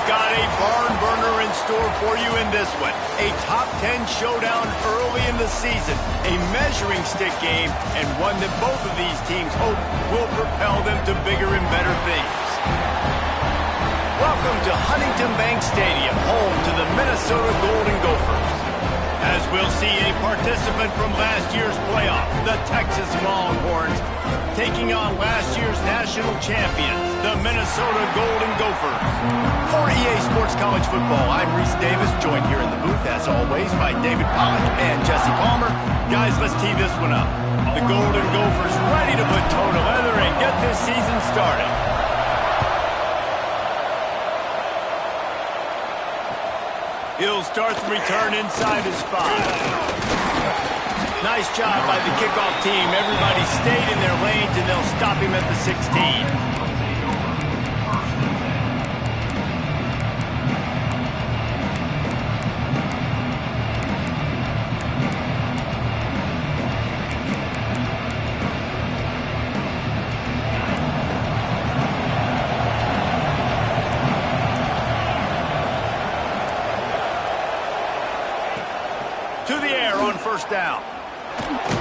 got a barn burner in store for you in this one. A top 10 showdown early in the season, a measuring stick game, and one that both of these teams hope will propel them to bigger and better things. Welcome to Huntington Bank Stadium, home to the Minnesota Golden Gophers. As we'll see a participant from last year's playoff, the Texas Longhorns, taking on last year's national champions, the Minnesota Golden Gophers. For EA Sports College Football, I'm Reese Davis, joined here in the booth, as always, by David Pollack and Jesse Palmer. Guys, let's tee this one up. The Golden Gophers ready to put toe to leather and get this season started. He'll start the return inside his 5. Nice job by the kickoff team. Everybody stayed in their lanes, and they'll stop him at the 16. First down.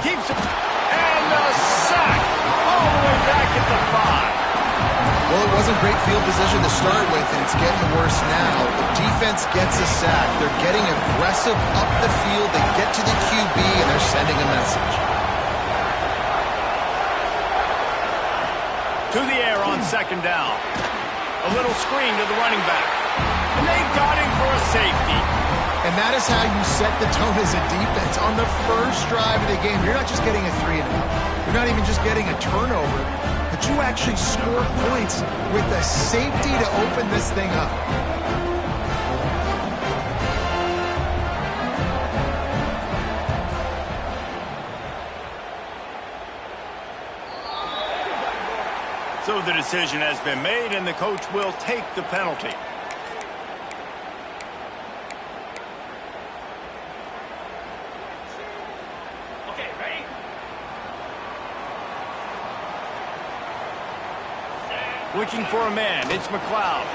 Keeps it. And a sack. All the way back at the 5. Well, it wasn't great field position to start with, and it's getting worse now. The defense gets a sack. They're getting aggressive up the field. They get to the QB, and they're sending a message. To the air on second down. A little screen to the running back. And they got him for a safety. And that is how you set the tone as a defense. On the first drive of the game, you're not just getting a 3-and-out. You're not even just getting a turnover, but you actually score points with a safety to open this thing up. So the decision has been made, and the coach will take the penalty. Looking for a man, it's McLeod.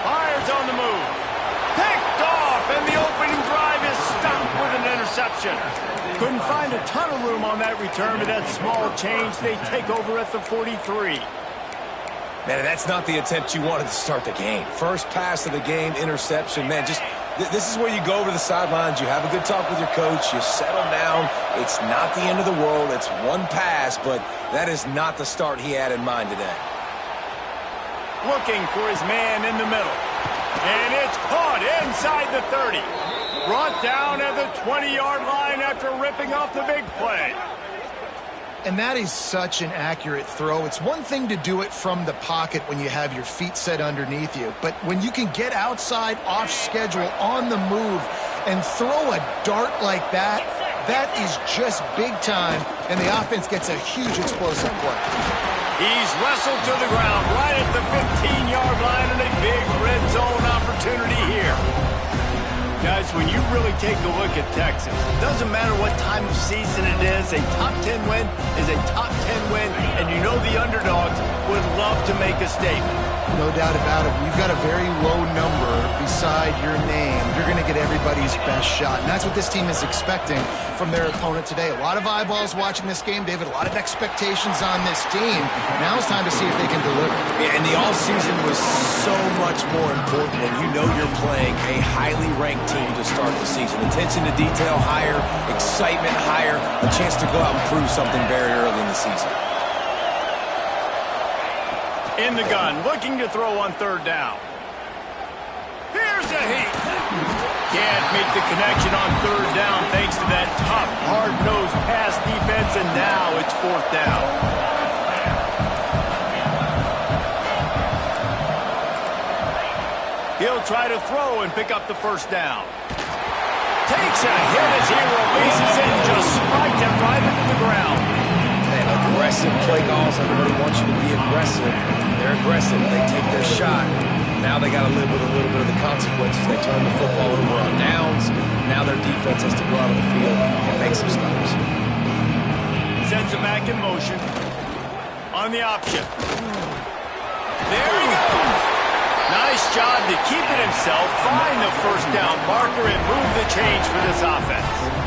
Fires on the move. Picked off, and the opening drive is stopped with an interception. Couldn't find a ton of room on that return, but that small change, they take over at the 43. Man, that's not the attempt you wanted to start the game. First pass of the game, interception. Man, just this is where you go over the sidelines. You have a good talk with your coach. You settle down. It's not the end of the world. It's one pass, but that is not the start he had in mind today. Looking for his man in the middle. And it's caught inside the 30. Brought down at the 20-yard line after ripping off the big play. And that is such an accurate throw. It's one thing to do it from the pocket when you have your feet set underneath you, but when you can get outside, off schedule, on the move, and throw a dart like that, that is just big time, and the offense gets a huge explosive play. He's wrestled to the ground right at the 15-yard line, and a big red zone opportunity here. Guys, when you really take a look at Texas, it doesn't matter what time of season it is, a top 10 win is a top 10 win, and you know the underdogs would love to make a statement. No doubt about it. You've got a very low number beside your name. You're going to get everybody's best shot, and that's what this team is expecting from their opponent today. A lot of eyeballs watching this game, David, a lot of expectations on this team. Now it's time to see if they can deliver. Yeah, and the offseason was so much more important when you know you're playing a highly ranked team to start the season. Attention to detail higher, excitement higher, a chance to go out and prove something very early in the season. In the gun, looking to throw on third down. Here's a heat. Can't make the connection on third down thanks to that tough, hard-nosed pass defense, and now it's fourth down. He'll try to throw and pick up the first down. Takes a hit as he releases it and just spiked him right into the ground. Man, aggressive play calls. Everybody wants you to be aggressive. They're aggressive. They take their shot. Now they got to live with a little bit of the consequences. They turn the football over on downs. Now their defense has to go out on the field and make some stops. Sends it back in motion. On the option. There he goes. Nice job to keep it himself, find the first down marker, and move the change for this offense.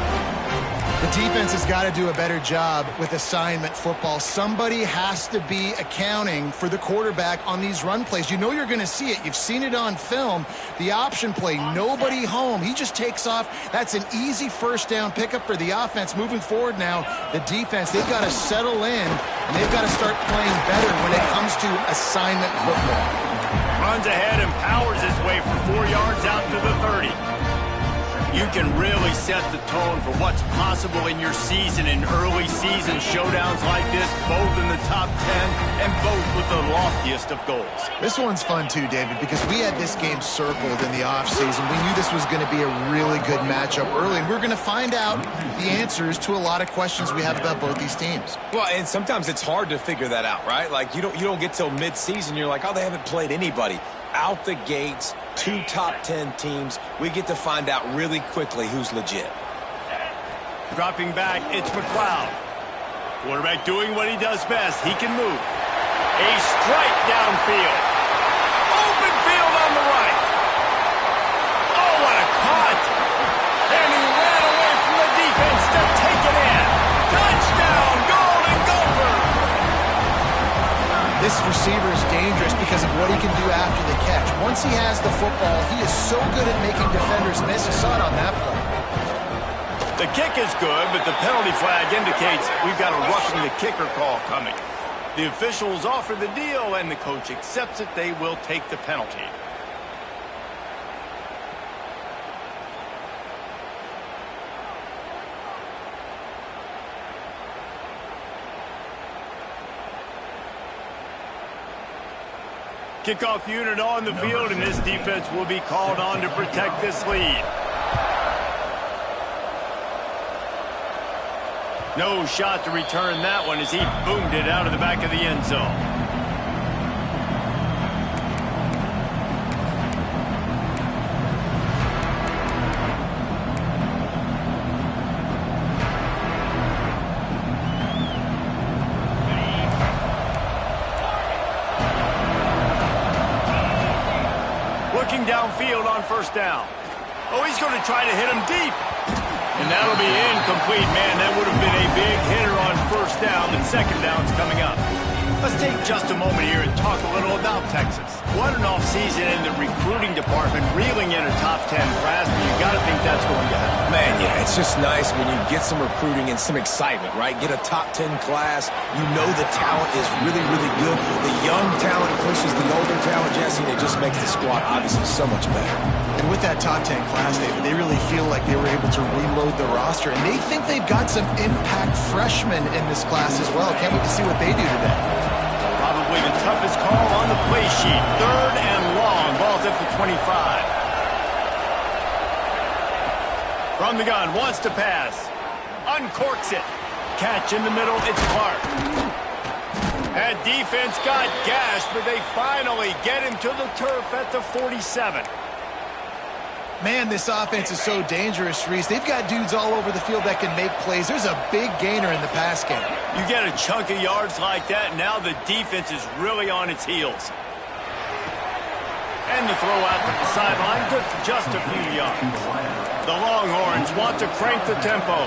The defense has got to do a better job with assignment football. Somebody has to be accounting for the quarterback on these run plays. You know you're going to see it. You've seen it on film. The option play, nobody home. He just takes off. That's an easy first down pickup for the offense. Moving forward now, the defense, they've got to settle in, and they've got to start playing better when it comes to assignment football. Runs ahead and powers his way for 4 yards out to the 30. You can really set the tone for what's possible in your season in early season showdowns like this, both in the top 10 and both with the loftiest of goals. This one's fun too, David, because we had this game circled in the offseason. We knew this was going to be a really good matchup early, and we're going to find out the answers to a lot of questions we have about both these teams. Well, and sometimes it's hard to figure that out, right? Like, you don't get till mid-season, you're like, oh, they haven't played anybody. Out the gates, 2 top 10 teams. We get to find out really quickly who's legit. Dropping back, it's McLeod. Quarterback doing what he does best. He can move. A strike downfield. Open field on the right. Oh, what a cut. And he ran away from the defense to take it in. Touchdown, Golden Gophers. This receiver is dangerous because of what he can do after the catch. Once he has the football, he is so good at making defenders miss. You saw it on that play. The kick is good, but the penalty flag indicates we've got a roughing the kicker call coming. The officials offer the deal, and the coach accepts it. They will take the penalty. Kickoff unit on the field, and this defense will be called on to protect this lead. No shot to return that one as he boomed it out of the back of the end zone. Looking downfield on first down. Oh, he's going to try to hit him deep. And that'll be incomplete, man. That would have been a big hitter on first down, and second down's coming up. Let's take just a moment here and talk a little about Texas. What an offseason in the recruiting department, reeling in a top 10 class, but you got to think that's going to happen. Man, yeah, it's just nice when you get some recruiting and some excitement, right? Get a top 10 class. You know the talent is really, really good. The young talent pushes the older talent, Jesse, and it just makes the squad obviously so much better. And with that top 10 class, David, they really feel like they were able to reload the roster, and they think they've got some impact freshmen in this class as well. Can't wait to see what they do today. Probably the toughest call on the play sheet. 3rd and long. Ball's at the 25. From the gun, wants to pass. Uncorks it. Catch in the middle, it's Clark. That defense got gashed, but they finally get him to the turf at the 47. Man, this offense is so dangerous, Reese. They've got dudes all over the field that can make plays. There's a big gainer in the pass game. You get a chunk of yards like that, now the defense is really on its heels. And the throw out to the sideline, good for just a few yards. The Longhorns want to crank the tempo.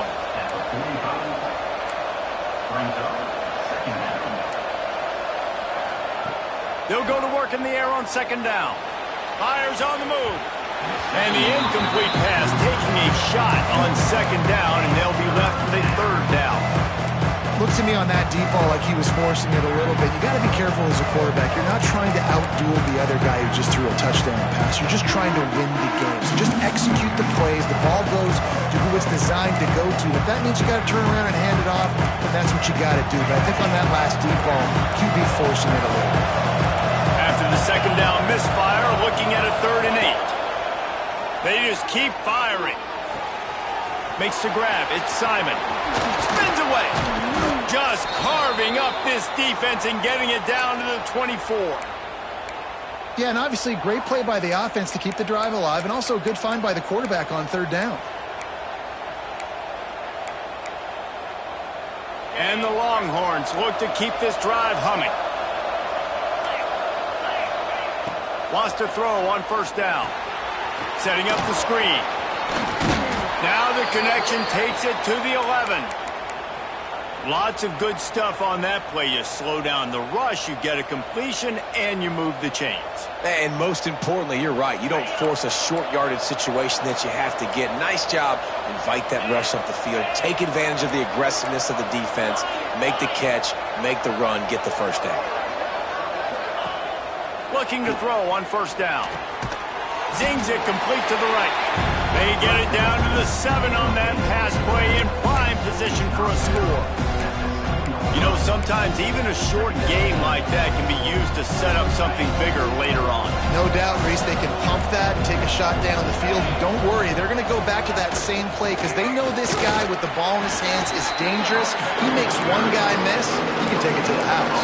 They'll go to work in the air on second down. Fires on the move. And the incomplete pass taking a shot on second down, and they'll be left with a 3rd down. Looks to me on that deep ball like he was forcing it a little bit. You got to be careful as a quarterback. You're not trying to outduel the other guy who just threw a touchdown pass. You're just trying to win the game. So just execute the plays. The ball goes to who it's designed to go to. If that means you got to turn around and hand it off, then that's what you got to do. But I think on that last deep ball, QB forcing it a little. After the second down misfire, looking at a 3rd and 8. They just keep firing. Makes the grab. It's Simon. Spins away. Just carving up this defense and getting it down to the 24. Yeah, and obviously great play by the offense to keep the drive alive, and also a good find by the quarterback on 3rd down. And the Longhorns look to keep this drive humming. Wants to throw on first down. Setting up the screen. Now the connection takes it to the 11. Lots of good stuff on that play. You slow down the rush, you get a completion, and you move the chains. And most importantly, you're right. You don't force a short yardage situation that you have to get. Nice job. Invite that rush up the field. Take advantage of the aggressiveness of the defense. Make the catch. Make the run. Get the first down. Looking to throw on first down. Zings it complete to the right. They get it down to the 7 on that pass play in prime position for a score. You know, sometimes even a short game like that can be used to set up something bigger later on. No doubt, Reese, they can pump that and take a shot down the field. And don't worry, they're going to go back to that same play because they know this guy with the ball in his hands is dangerous. He makes one guy miss, he can take it to the house.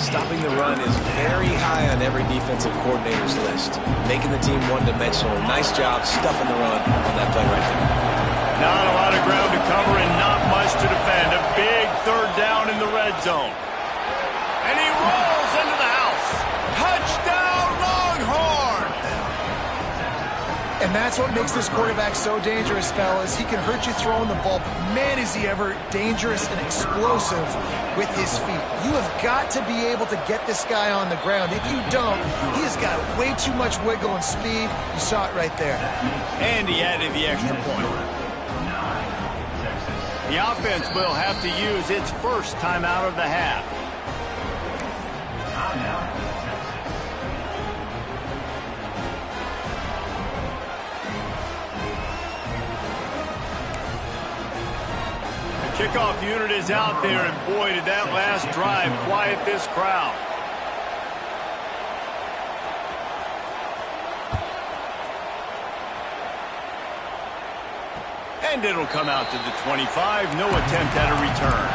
Stopping the run is very high on every defensive coordinator's list. Making the team one-dimensional. Nice job stuffing the run on that play right there. Not a lot of ground to cover and not much to defend. A big third down in the red zone. And he rolls into the house. Touchdown, Longhorn! And that's what makes this quarterback so dangerous, fellas. He can hurt you throwing the ball, but man, is he ever dangerous and explosive with his feet. You have got to be able to get this guy on the ground. If you don't, he has got way too much wiggle and speed. You saw it right there. And he added the extra point. The offense will have to use its first timeout of the half. The kickoff unit is out there, and boy, did that last drive quiet this crowd. And it'll come out to the 25. No attempt at a return.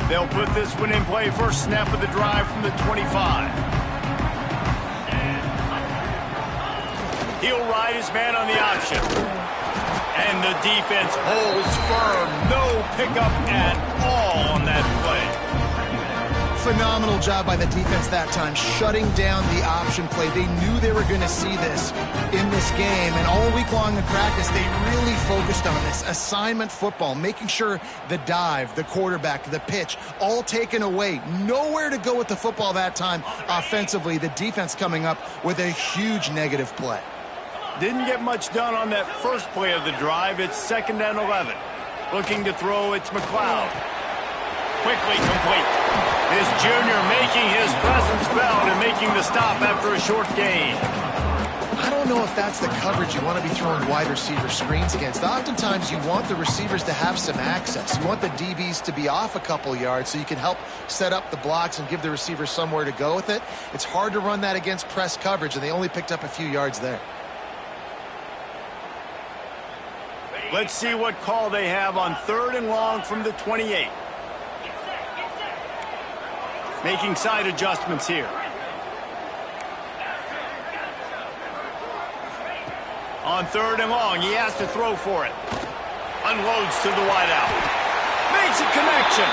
They'll put this one in play first snap of the drive from the 25. He'll ride his man on the option. And the defense holds firm. No pickup at all on that play. Phenomenal job by the defense that time, shutting down the option play. They knew they were going to see this in this game, and all week long in practice, they really focused on this assignment football, making sure the dive, the quarterback, the pitch, all taken away. Nowhere to go with the football that time offensively. The defense coming up with a huge negative play. Didn't get much done on that first play of the drive. It's 2nd and 11. Looking to throw, it's McLeod. Quickly complete. This junior making his presence felt and making the stop after a short gain. I don't know if that's the coverage you want to be throwing wide receiver screens against. Oftentimes you want the receivers to have some access. You want the DBs to be off a couple yards so you can help set up the blocks and give the receivers somewhere to go with it. It's hard to run that against press coverage, and they only picked up a few yards there. Let's see what call they have on 3rd and long from the 28. Making side adjustments here. On 3rd and long, he has to throw for it. Unloads to the wideout. Makes a connection.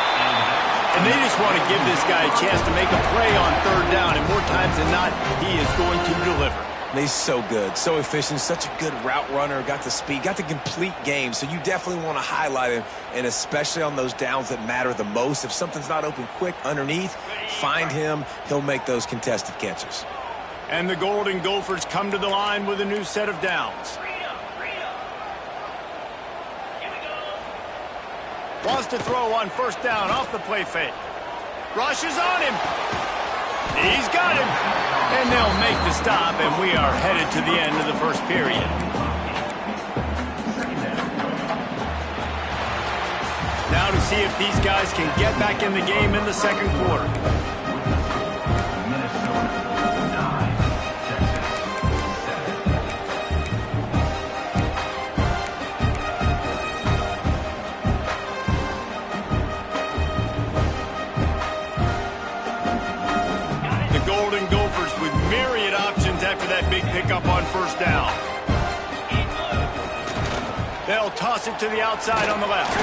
And they just want to give this guy a chance to make a play on 3rd down, and more times than not, he is going to deliver. He's so good, so efficient, such a good route runner, got the speed, got the complete game, so you definitely want to highlight him, and especially on those downs that matter the most. If something's not open quick underneath, find him. He'll make those contested catches. And the Golden Gophers come to the line with a new set of downs. Wants to throw on first down off the play fake. Rushes on him. He's got him. And they'll make the stop, and we are headed to the end of the first period. Now to see if these guys can get back in the game in the second quarter. big pickup on first down. They'll toss it to the outside on the left.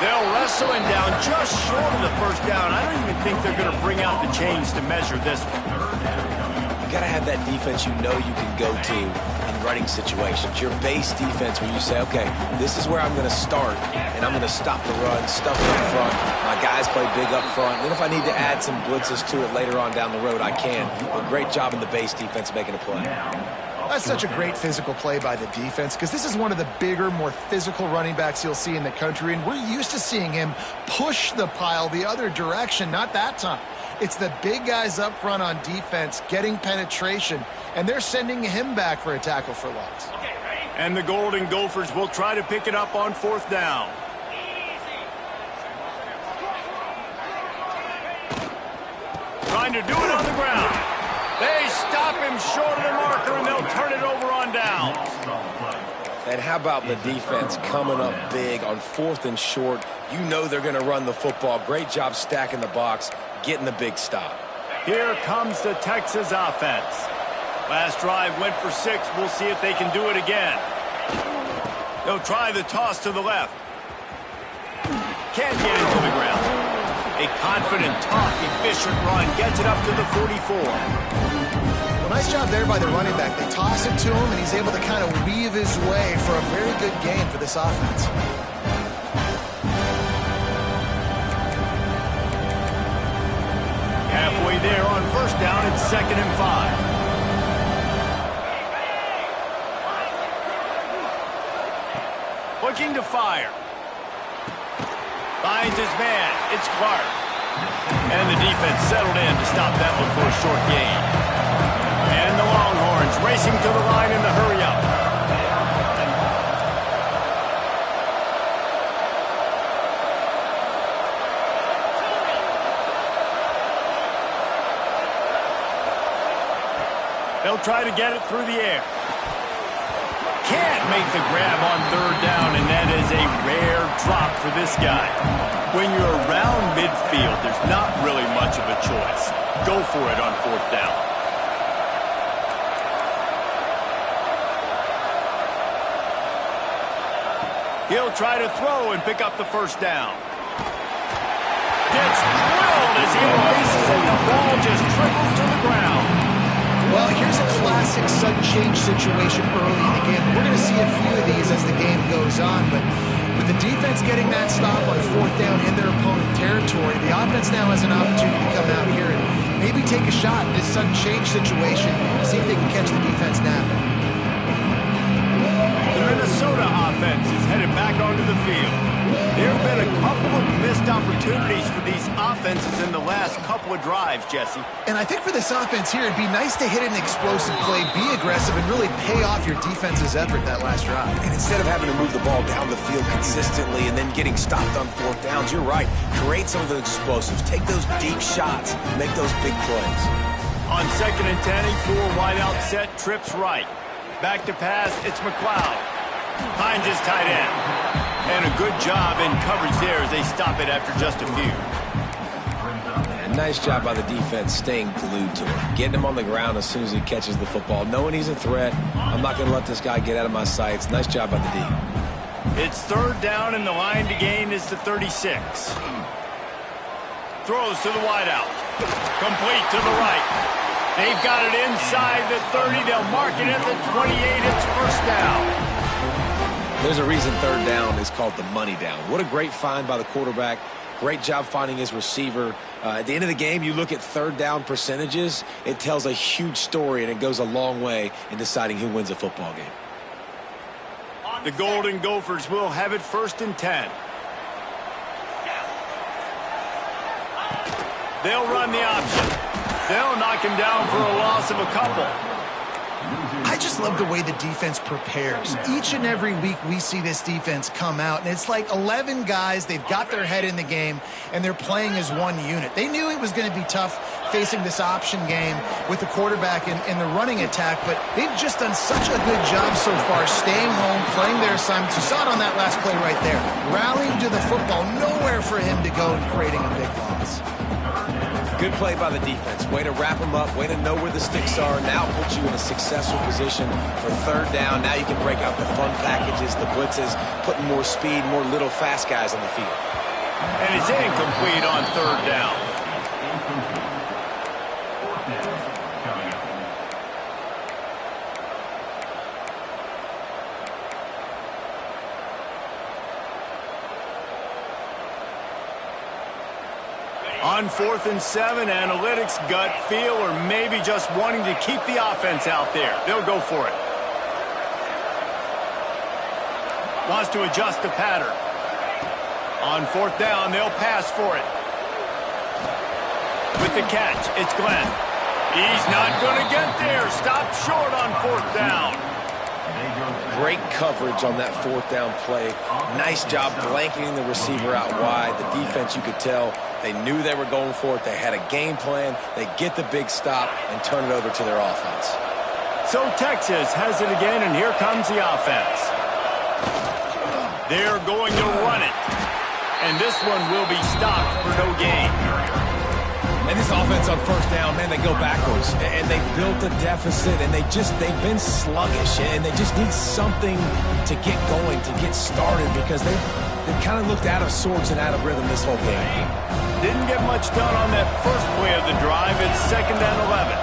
They'll wrestle him down just short of the first down. I don't even think they're going to bring out the chains to measure this one. You got to have that defense you know you can go to in running situations. Your base defense where you say, okay, this is where I'm going to start, and I'm going to stop the run, stuff it up front. My guys play big up front. Then if I need to add some blitzes to it later on down the road, I can. But great job in the base defense making a play. That's such a great physical play by the defense because this is one of the bigger, more physical running backs you'll see in the country, and we're used to seeing him push the pile the other direction. Not that time. It's the big guys up front on defense getting penetration, and they're sending him back for a tackle for loss. And the Golden Gophers will try to pick it up on fourth down. Trying to do it on the ground. They stop him short of the marker, and they'll turn it over on downs. And how about the defense coming up big on fourth and short? You know they're going to run the football. Great job stacking the box, getting the big stop. Here comes the Texas offense. Last drive went for 6. We'll see if they can do it again. They'll try the toss to the left. Can't get into the ground. A confident, tough, efficient run gets it up to the 44. Well, nice job there by the running back. They toss it to him, and he's able to kind of weave his way for a very good game for this offense. Halfway there on first down, it's 2nd and 5. Looking to fire. Finds his man. It's Clark. And the defense settled in to stop that one for a short gain. And the Longhorns racing to the line in the hurry-up. They'll try to get it through the air. Can't make the grab on third down, and that is a rare drop for this guy. When you're around midfield, there's not really much of a choice. Go for it on fourth down. He'll try to throw and pick up the first down. Gets drilled as he releases it. The ball just trickles to the ground. Well, here's a classic sudden change situation early in the game. We're going to see a few of these as the game goes on, but with the defense getting that stop on fourth down in their opponent territory, the offense now has an opportunity to come out here and maybe take a shot in this sudden change situation, see if they can catch the defense napping. The Minnesota offense is headed back onto the field. There have been a couple of missed opportunities for these offenses in the last couple of drives, Jesse. And I think for this offense here, it'd be nice to hit an explosive play, be aggressive, and really pay off your defense's effort that last drive. And instead of having to move the ball down the field consistently and then getting stopped on fourth downs, you're right. Create some of those explosives. Take those deep shots. Make those big plays. On 2nd and 10, a 4-wideout set, trips right. Back to pass, it's McLeod. Finds his tight end. And a good job in coverage there as they stop it after just a few. And nice job by the defense staying glued to him. Getting him on the ground as soon as he catches the football. Knowing he's a threat. I'm not going to let this guy get out of my sights. Nice job by the D. It's third down, and the line to gain is the 36. Throws to the wideout. Complete to the right. They've got it inside the 30. They'll mark it at the 28. It's first down. There's a reason third down is called the money down. What a great find by the quarterback. Great job finding his receiver. At the end of the game, you look at third down percentages. It tells a huge story, and it goes a long way in deciding who wins a football game. The Golden Gophers will have it 1st and 10. They'll run the option. They'll knock him down for a loss of a couple. I just love the way the defense prepares. Each and every week we see this defense come out, and it's like 11 guys. They've got their head in the game, and they're playing as one unit. They knew it was going to be tough facing this option game with the quarterback in the running attack, but they've just done such a good job so far staying home, playing their assignments. You saw it on that last play right there. Rallying to the football, nowhere for him to go and creating a big loss. Good play by the defense. Way to wrap them up. Way to know where the sticks are. Now put you in a successful position for third down. Now you can break out the fun packages, the blitzes, putting more speed, more little fast guys on the field. And it's incomplete on third down. On 4th and 7, analytics, gut feel, or maybe just wanting to keep the offense out there. They'll go for it. Wants to adjust the pattern. On 4th down, they'll pass for it. With the catch, it's Glenn. He's not going to get there. Stop short on 4th down. Great coverage on that 4th down play. Nice job blanketing the receiver out wide. The defense, you could tell, they knew they were going for it. They had a game plan. They get the big stop and turn it over to their offense. So Texas has it again, and here comes the offense. They're going to run it. And this one will be stopped for no gain. And this offense on 1st down, man, they go backwards. And they built a deficit, and they've been sluggish. And they just need something to get going, to get started, because they've kind of looked out of sorts and out of rhythm this whole game. Didn't get much done on that first play of the drive. It's 2nd and 11.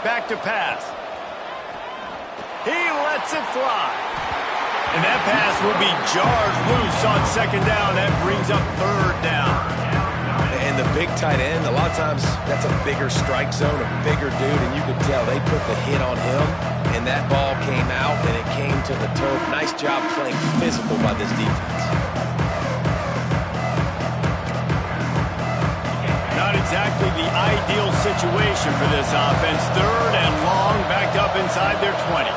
Back to pass. He lets it fly. And that pass will be jarred loose on 2nd down. That brings up 3rd down. And the big tight end, a lot of times that's a bigger strike zone, a bigger dude, and you could tell they put the hit on him, and that ball came out, and it came to the turf. Nice job playing physical by this defense. Not exactly the ideal situation for this offense. 3rd and long, backed up inside their 20.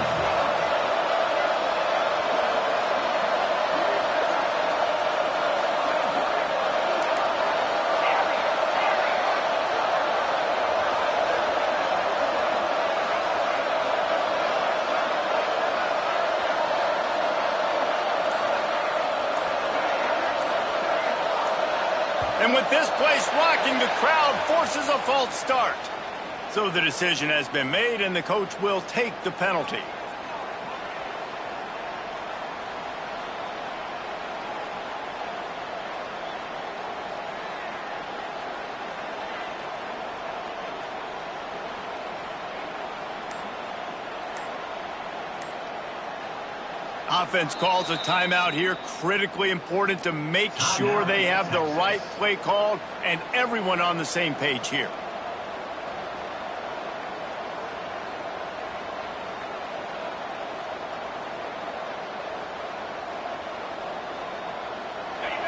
And with this place rocking, the crowd forces a false start. So the decision has been made, and the coach will take the penalty. Offense calls a timeout here. Critically important to make sure they have the right play called and everyone on the same page here.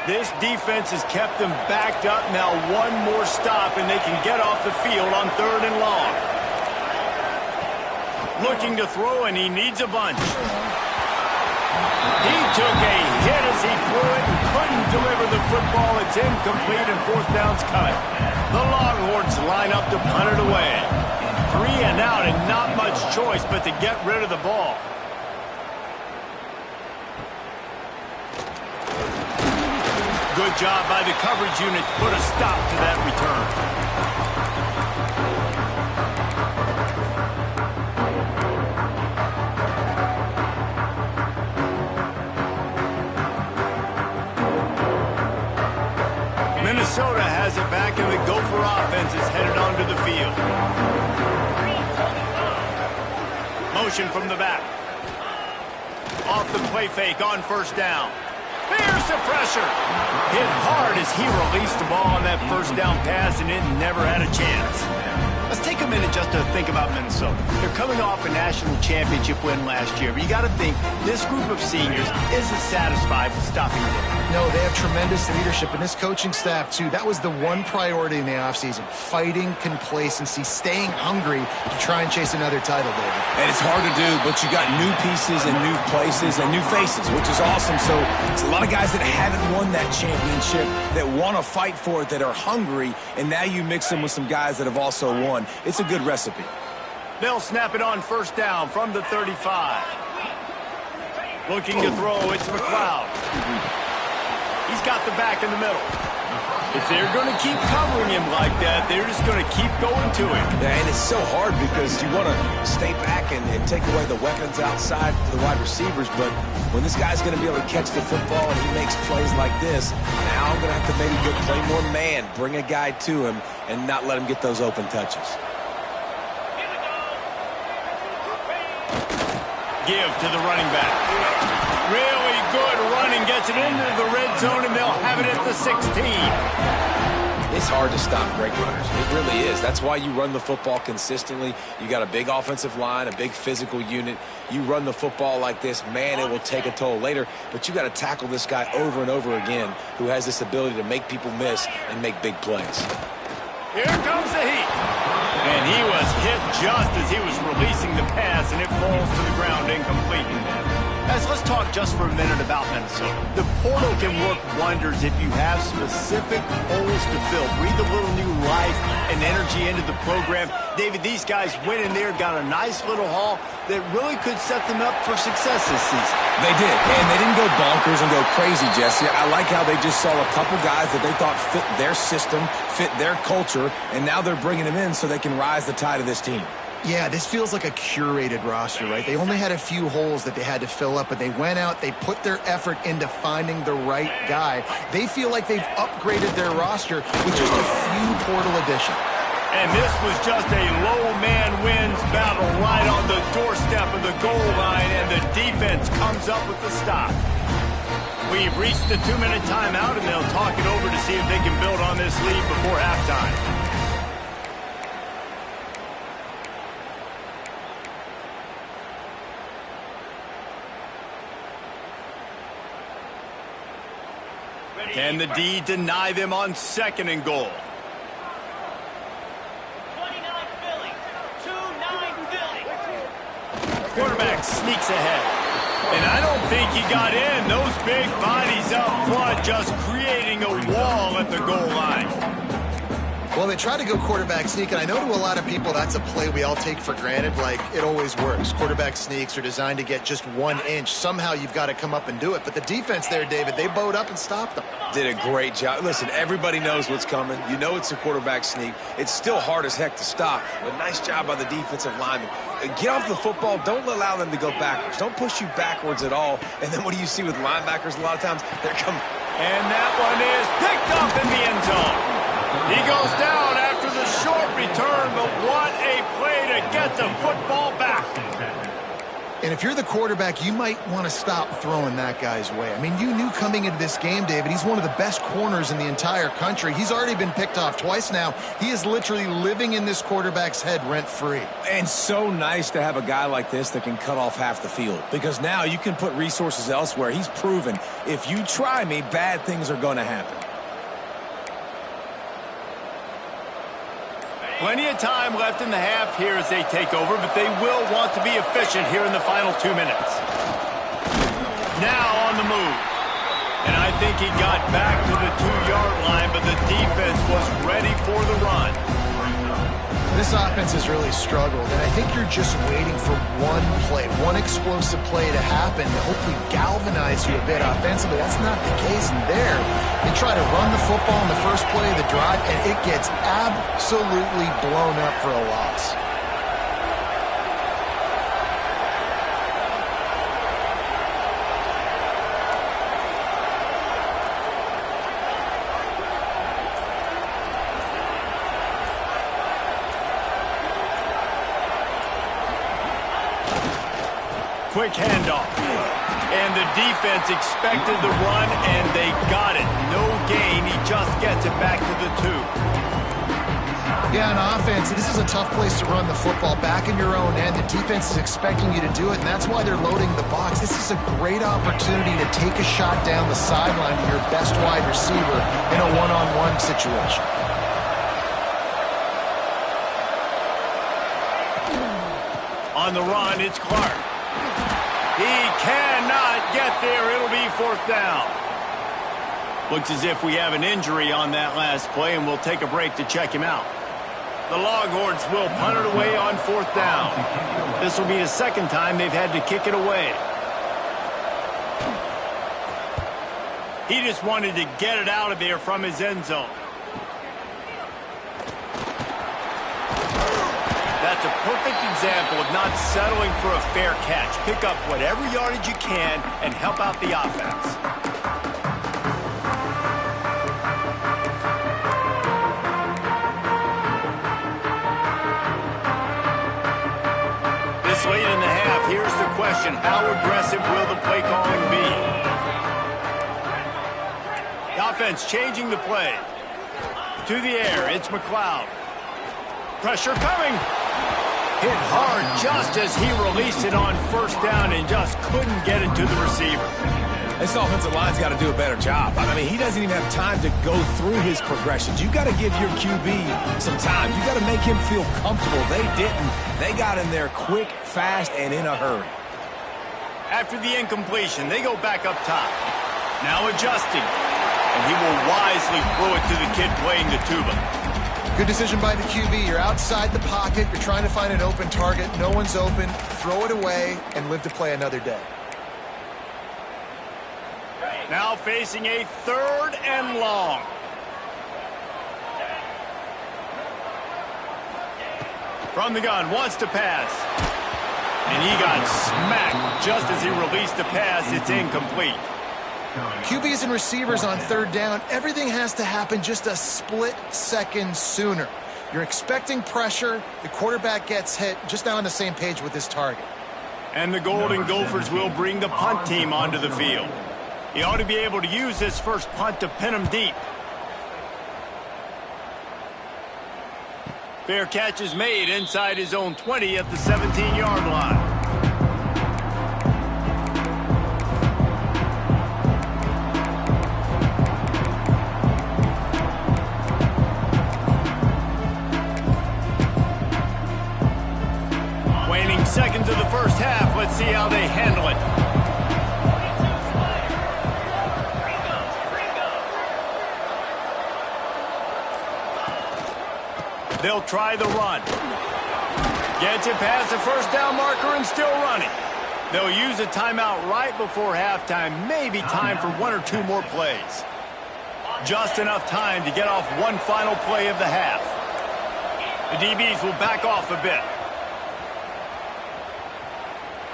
This defense has kept them backed up. Now one more stop and they can get off the field on 3rd and long. Looking to throw, and he needs a bunch. He took a hit as he threw it and couldn't deliver the football. It's incomplete, and 4th down's coming. The Longhorns line up to punt it away. 3 and out, and not much choice but to get rid of the ball. Good job by the coverage unit to put a stop to that return. Minnesota has it back, and the Gopher offense is headed onto the field. Motion from the back. Off the play fake on 1st down. Here's the pressure. Hit hard as he released the ball on that 1st down pass, and it never had a chance. Let's take a minute just to think about Minnesota. They're coming off a national championship win last year, but you got to think this group of seniors isn't satisfied with stopping them. No, they have tremendous leadership, and this coaching staff, too. That was the one priority in the offseason, fighting complacency, staying hungry to try and chase another title, David. And it's hard to do, but you got new pieces and new places and new faces, which is awesome. So it's a lot of guys that haven't won that championship, that want to fight for it, that are hungry, and now you mix them with some guys that have also won. run. It's a good recipe. They'll snap it on first down from the 35. Looking to throw, it's McLeod. He's got the back in the middle. If they're going to keep covering him like that, they're just going to keep going to him. Yeah, and it's so hard because you want to stay back and take away the weapons outside to the wide receivers, but when this guy's going to be able to catch the football and he makes plays like this, now I'm going to have to maybe go play more man, bring a guy to him, and not let him get those open touches. Give to the running back. Really good running, gets it into the red zone, and they'll have it at the 16. It's hard to stop great runners. It really is. That's why you run the football consistently. You got a big offensive line, a big physical unit. You run the football like this, man, it will take a toll later. But you got to tackle this guy over and over again who has this ability to make people miss and make big plays. Here comes the heat. And he was hit just as he was releasing the pass, and it falls to the ground incomplete. Guys, let's talk just for a minute about Minnesota. The portal can work wonders if you have specific holes to fill. Breathe a little new life and energy into the program. David, these guys went in there, got a nice little haul that really could set them up for success this season. They did, and they didn't go bonkers and go crazy, Jesse. I like how they just saw a couple guys that they thought fit their system, fit their culture, and now they're bringing them in so they can rise the tide of this team. Yeah, this feels like a curated roster, right? They only had a few holes that they had to fill up, but they went out, they put their effort into finding the right guy. They feel like they've upgraded their roster with just a few portal additions. And this was just a low man wins battle right on the doorstep of the goal line, and the defense comes up with the stop. We've reached the 2-minute timeout, and they'll talk it over to see if they can build on this lead before halftime. Can the D deny them on 2nd and goal? 29 Philly. 2-9 Philly. Quarterback sneaks ahead. And I don't think he got in. Those big bodies up front just creating a wall at the goal line. Well, they try to go quarterback sneak, and I know to a lot of people that's a play we all take for granted, like it always works. Quarterback sneaks are designed to get just 1 inch. Somehow you've got to come up and do it. But the defense there, David, they bowed up and stopped them. Did a great job. Listen, everybody knows what's coming. You know it's a quarterback sneak. It's still hard as heck to stop, but nice job by the defensive lineman. Get off the football. Don't allow them to go backwards. Don't push you backwards at all. And then what do you see with linebackers a lot of times? They're coming. And that one is picked up in the end zone. He goes down after the short return, but what a play to get the football back. And if you're the quarterback, you might want to stop throwing that guy's way. I mean, you knew coming into this game, David, he's one of the best corners in the entire country. He's already been picked off twice now. He is literally living in this quarterback's head rent-free. And so nice to have a guy like this that can cut off half the field, because now you can put resources elsewhere. He's proven if you try me, bad things are going to happen. Plenty of time left in the half here as they take over, but they will want to be efficient here in the final 2 minutes. Now on the move. And I think he got back to the 2-yard line, but the defense was ready for the run. This offense has really struggled, and I think you're just waiting for one play, one explosive play to happen to hopefully galvanize you a bit offensively. That's not the case in there. They try to run the football in the first play of the drive, and it gets absolutely blown up for a loss. Quick handoff. And the defense expected the run, and they got it. No gain. He just gets it back to the 2. Yeah, on offense, this is a tough place to run the football back in your own end. The defense is expecting you to do it, and that's why they're loading the box. This is a great opportunity to take a shot down the sideline to your best wide receiver in a one-on-one situation. On the run, it's Clark. He cannot get there. It'll be 4th down. Looks as if we have an injury on that last play, and we'll take a break to check him out. The Longhorns will punt it away on 4th down. This will be the second time they've had to kick it away. He just wanted to get it out of there from his end zone. That's a perfect example of not settling for a fair catch. Pick up whatever yardage you can and help out the offense. This late in the half, here's the question: how aggressive will the play calling be? The offense changing the play. To the air, it's McLeod. Pressure coming. Hit hard just as he released it on 1st down and just couldn't get it to the receiver. This offensive line's got to do a better job. I mean, he doesn't even have time to go through his progressions. You got to give your QB some time. You got to make him feel comfortable. They didn't. They got in there quick, fast, and in a hurry. After the incompletion, they go back up top. Now adjusting. And he will wisely throw it to the kid playing the tuba. Good decision by the QB. You're outside the pocket. You're trying to find an open target. No one's open. Throw it away and live to play another day. Now facing a 3rd and long. From the gun, wants to pass. And he got smacked just as he released the pass. It's incomplete. QBs and receivers on 3rd down, everything has to happen just a split second sooner. You're expecting pressure, the quarterback gets hit, just not on the same page with this target. And the Golden Gophers will bring the punt team onto the field. He ought to be able to use this first punt to pin him deep. Fair catch is made inside his own 20 at the 17-yard line. Seconds of the first half. Let's see how they handle it. They'll try the run. Gets it past the 1st down marker and still running. They'll use a timeout right before halftime. Maybe time for 1 or 2 more plays. Just enough time to get off one final play of the half. The DBs will back off a bit.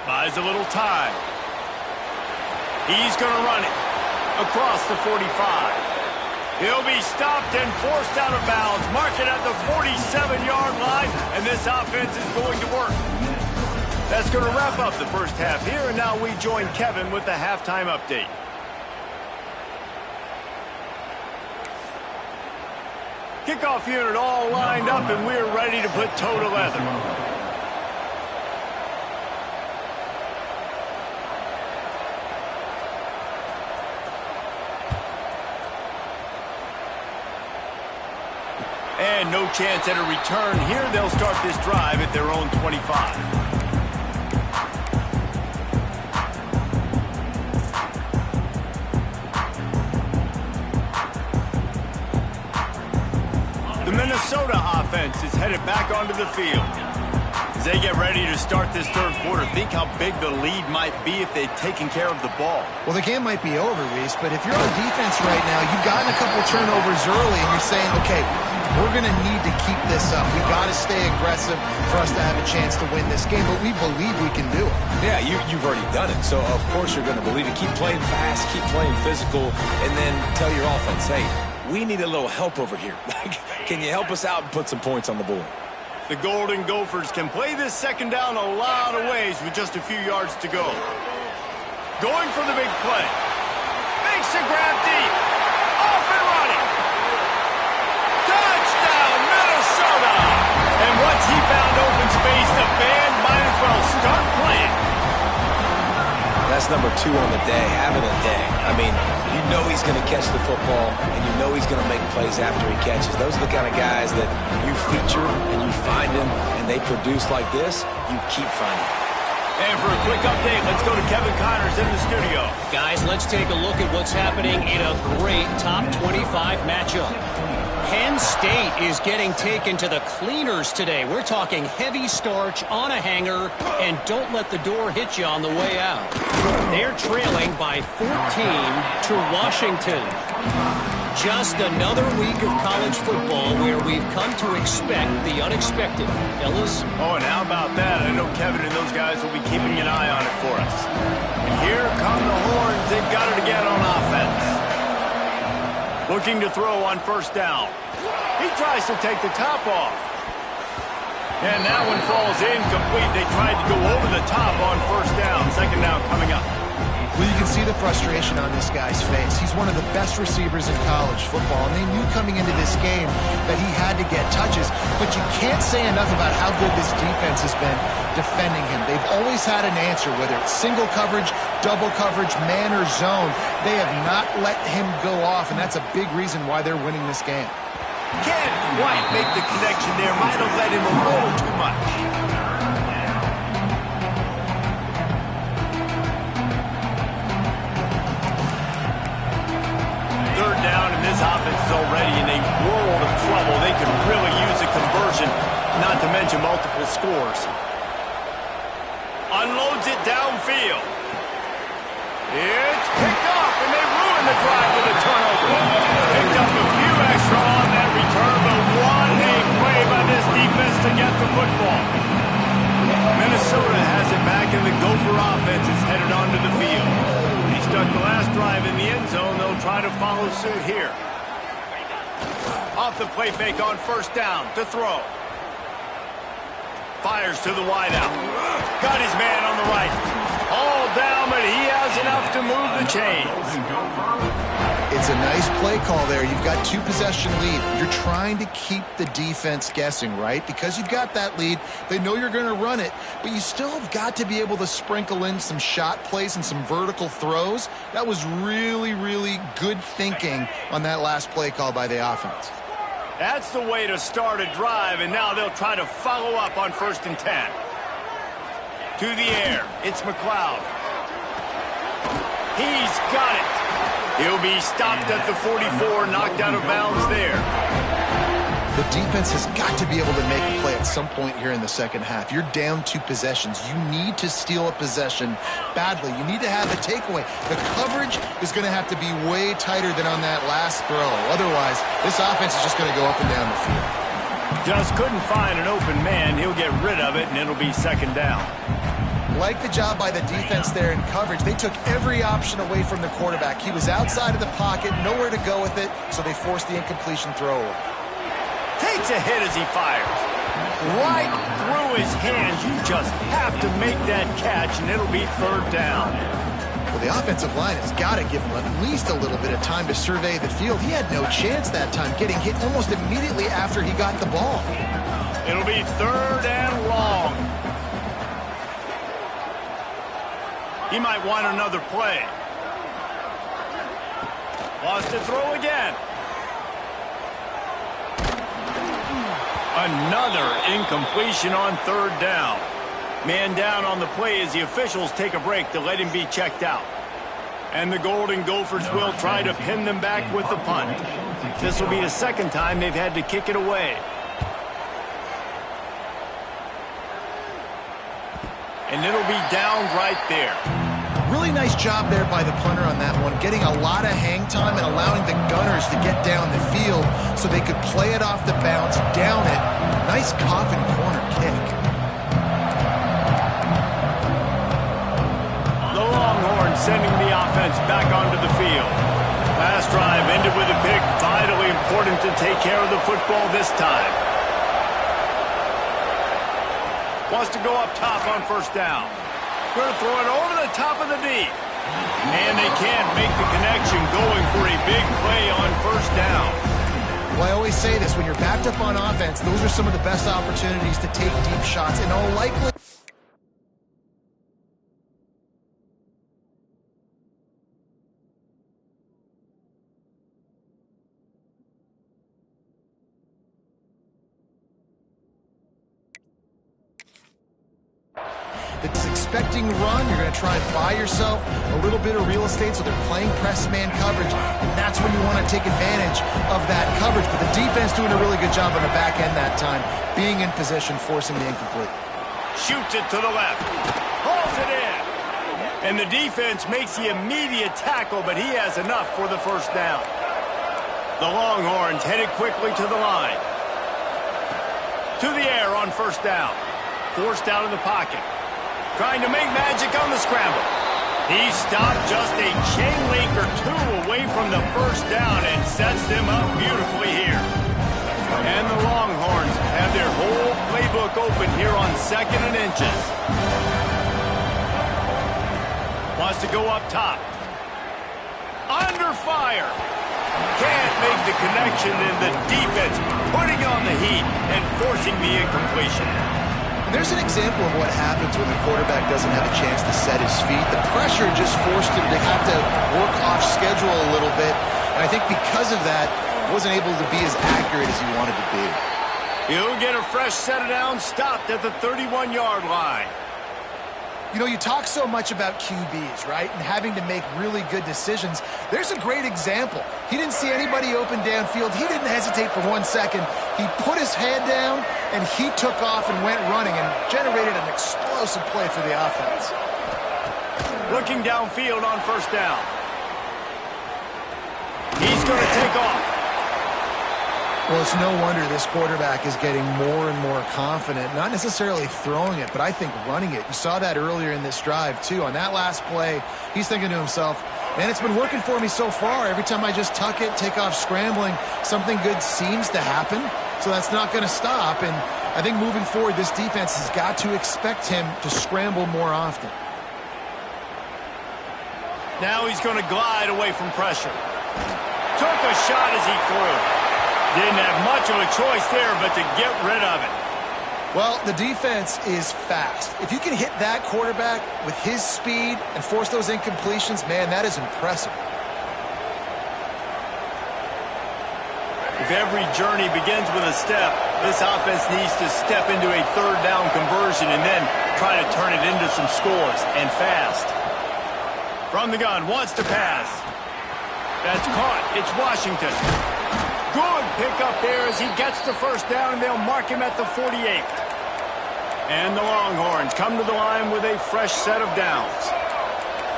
Buys a little time. He's going to run it across the 45. He'll be stopped and forced out of bounds. Mark it at the 47-yard line, and this offense is going to work. That's going to wrap up the first half here, and now we join Kevin with the halftime update. Kickoff unit all lined up, and we're ready to put toe to leather. And no chance at a return here. They'll start this drive at their own 25. The Minnesota offense is headed back onto the field. As they get ready to start this 3rd quarter, think how big the lead might be if they'd taken care of the ball. Well, the game might be over, Reese, but if you're on defense right now, you've gotten a couple turnovers early, and you're saying, okay, we're going to need to keep this up. We got to stay aggressive for us to have a chance to win this game, but we believe we can do it. Yeah, you've already done it, so of course you're going to believe it. Keep playing fast, keep playing physical, and then tell your offense, hey, we need a little help over here. Can you help us out and put some points on the board? The Golden Gophers can play this 2nd down a lot of ways with just a few yards to go. Going for the big play. Makes a grab deep. Off and running. Touchdown, Minnesota! And once he found open space, the band might as well start playing. That's number 2 on the day, having a day. I mean, you know he's going to catch the football, and you know he's going to make plays after he catches. Those are the kind of guys that you feature and you find them, and they produce like this, you keep finding them. And for a quick update, let's go to Kevin Connors in the studio. Guys, let's take a look at what's happening in a great top 25 matchup. Penn State is getting taken to the cleaners today. We're talking heavy starch on a hanger, and don't let the door hit you on the way out. They're trailing by 14 to Washington. Just another week of college football where we've come to expect the unexpected. Fellas? Oh, and how about that? I know Kevin and those guys will be keeping an eye on it for us. And here come the Horns. They've got it again on offense. Looking to throw on first down. He tries to take the top off. And that one falls incomplete. They tried to go over the top on first down. Second down coming up. Well, you can see the frustration on this guy's face. He's one of the best receivers in college football, and they knew coming into this game that he had to get touches, but you can't say enough about how good this defense has been defending him. They've always had an answer, whether it's single coverage, double coverage, man or zone. They have not let him go off, and that's a big reason why they're winning this game. Can't quite make the connection there. Might have let him a little too much. Third down, and this offense is already in a world of trouble. They could really use a conversion, not to mention multiple scores. Unloads it downfield. It's picked off, and they ruin the drive with a turnover. Picked up a few extra on that return, but what a play by this defense to get the football. Minnesota has it back, and the Gopher offense is headed onto the field. He stuck the last drive in the end zone. They'll try to follow suit here. Off the play fake on first down to throw. Fires to the wideout. Got his man on the right. All down, but he has enough to move the chains. It's a nice play call there. You've got 2-possession lead. You're trying to keep the defense guessing, right? Because you've got that lead, they know you're going to run it, but you still have got to be able to sprinkle in some shot plays and some vertical throws. That was really, really good thinking on that last play call by the offense. That's the way to start a drive, and now they'll try to follow up on 1st and 10. To the air, it's McLeod. He's got it. He'll be stopped at the 44, knocked out of bounds there. The defense has got to be able to make a play at some point here in the second half. You're down 2 possessions. You need to steal a possession badly. You need to have the takeaway. The coverage is going to have to be way tighter than on that last throw. Otherwise, this offense is just going to go up and down the field. Just couldn't find an open man. He'll get rid of it, and it'll be second down. Like the job by the defense there in coverage. They took every option away from the quarterback. He was outside of the pocket, nowhere to go with it, so they forced the incompletion throw away. Takes a hit as he fires. Right through his hands. You just have to make that catch, and it'll be third down. Well, the offensive line has got to give him at least a little bit of time to survey the field. He had no chance that time, getting hit almost immediately after he got the ball. It'll be third and long. He might want another play. Lost to throw again. Another incompletion on third down. Man down on the play as the officials take a break to let him be checked out. And the Golden Gophers will try to pin them back with the punt. This will be the second time they've had to kick it away. And it'll be down right there. Really nice job there by the punter on that one, getting a lot of hang time and allowing the gunners to get down the field so they could play it off the bounce, down it. Nice coffin corner kick. The Longhorns sending the offense back onto the field. Last drive ended with a pick. Vitally important to take care of the football this time. Wants to go up top on first down. Going to throw it over the top of the D. And they can't make the connection, going for a big play on first down. Well, I always say this, when you're backed up on offense, those are some of the best opportunities to take deep shots. In all likelihood, it's expecting run. You're going to try and buy yourself a little bit of real estate, so they're playing press man coverage, and that's when you want to take advantage of that coverage. But the defense doing a really good job on the back end that time, being in position, forcing the incomplete. Shoots it to the left. Hauls it in. And the defense makes the immediate tackle, but he has enough for the first down. The Longhorns headed quickly to the line. To the air on first down. Forced out of the pocket. Trying to make magic on the scramble. He stopped just a chain link or two away from the first down and sets them up beautifully here. And the Longhorns have their whole playbook open here on 2nd and inches. Wants to go up top. Under fire. Can't make the connection, and the defense putting on the heat and forcing the incompletion. There's an example of what happens when the quarterback doesn't have a chance to set his feet. The pressure just forced him to have to work off schedule a little bit. And I think because of that, wasn't able to be as accurate as he wanted to be. He'll get a fresh set of downs, stopped at the 31-yard line. You know, you talk so much about QBs, right, and having to make really good decisions. There's a great example. He didn't see anybody open downfield. He didn't hesitate for 1 second. He put his head down, and he took off and went running and generated an explosive play for the offense. Looking downfield on first down. He's going to take off. Well, it's no wonder this quarterback is getting more and more confident, not necessarily throwing it, but I think running it. You saw that earlier in this drive, too. On that last play, he's thinking to himself, man, it's been working for me so far. Every time I just tuck it, take off scrambling, something good seems to happen, so that's not going to stop. And I think moving forward, this defense has got to expect him to scramble more often. Now he's going to glide away from pressure. Took a shot as he threw. Didn't have much of a choice there but to get rid of it. Well, the defense is fast. If you can hit that quarterback with his speed and force those incompletions, man, that is impressive. If every journey begins with a step, this offense needs to step into a third down conversion and then try to turn it into some scores, and fast. From the gun, wants to pass. That's caught. It's Washington. Good pickup there as he gets the first down, and they'll mark him at the 48. And the Longhorns come to the line with a fresh set of downs.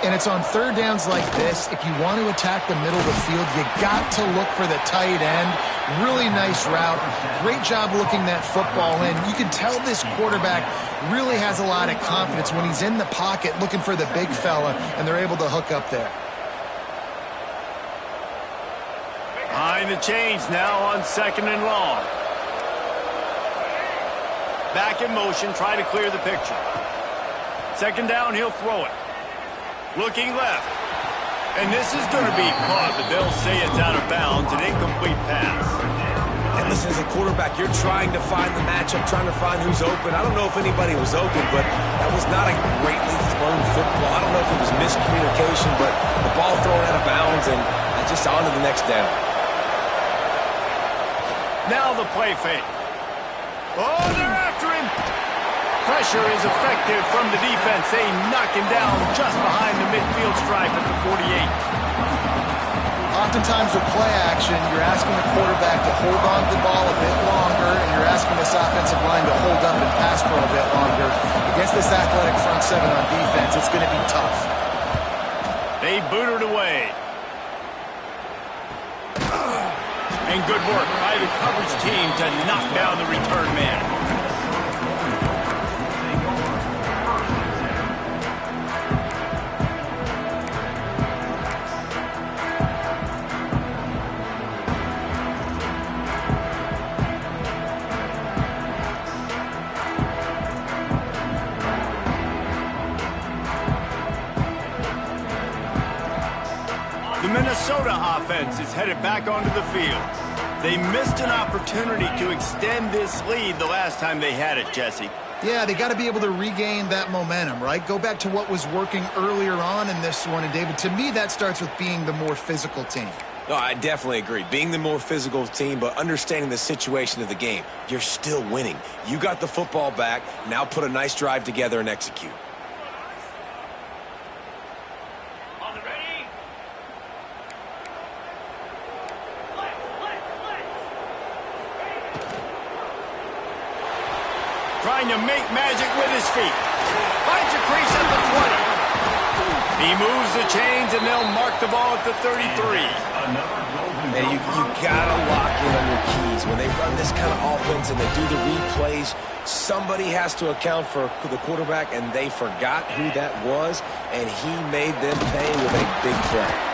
And it's on third downs like this. If you want to attack the middle of the field, you got to look for the tight end. Really nice route. Great job looking that football in. You can tell this quarterback really has a lot of confidence when he's in the pocket looking for the big fella, and they're able to hook up there. Behind the chains now on 2nd and long. Back in motion, try to clear the picture. 2nd down, he'll throw it. Looking left. And this is going to be caught, but they'll say it's out of bounds, an incomplete pass. And listen, as a quarterback, you're trying to find the matchup, trying to find who's open. I don't know if anybody was open, but that was not a greatly thrown football. I don't know if it was miscommunication, but the ball thrown out of bounds and just on to the next down. Now the play fake. Oh, they're after him. Pressure is effective from the defense. They knock him down just behind the midfield stripe at the 48. Oftentimes with play action, you're asking the quarterback to hold on to the ball a bit longer, and you're asking this offensive line to hold up and pass for a bit longer. Against this athletic front seven on defense, it's going to be tough. They boot it away. And good work by the coverage team to knock down the return man. The Minnesota offense is headed back onto the field. They missed an opportunity to extend this lead the last time they had it, Jesse. Yeah, they got to be able to regain that momentum, right? Go back to what was working earlier on in this one. And, David, to me, that starts with being the more physical team. No, I definitely agree. Being the more physical team, but understanding the situation of the game. You're still winning. You got the football back. Now put a nice drive together and execute. trying to make magic with his feet. Finds a crease at the 20. He moves the chains, and they'll mark the ball at the 33. Man, you gotta lock in on your keys. When they run this kind of offense and they do the replays, somebody has to account for the quarterback, and they forgot who that was, and he made them pay with a big play.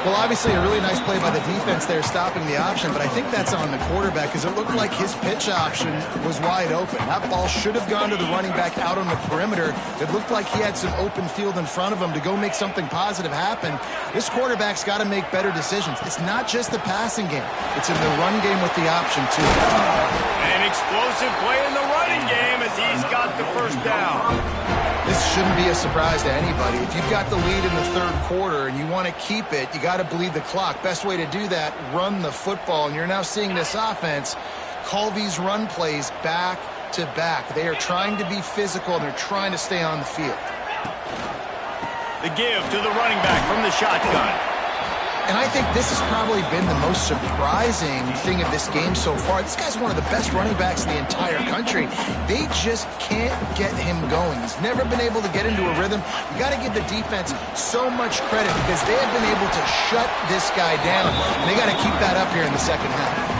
Well, obviously a really nice play by the defense there stopping the option, but I think that's on the quarterback because it looked like his pitch option was wide open. That ball should have gone to the running back out on the perimeter. It looked like he had some open field in front of him to go make something positive happen. This quarterback's got to make better decisions. It's not just the passing game. It's in the run game with the option, too. An explosive play in the running game as he's got the first down. This shouldn't be a surprise to anybody. If you've got the lead in the third quarter and you want to keep it, you got to bleed the clock. Best way to do that, run the football. And you're now seeing this offense call these run plays back to back. They are trying to be physical, and they're trying to stay on the field. The give to the running back from the shotgun. And I think this has probably been the most surprising thing of this game so far. This guy's one of the best running backs in the entire country. They just can't get him going. He's never been able to get into a rhythm. You got to give the defense so much credit because they have been able to shut this guy down. And they got to keep that up here in the second half.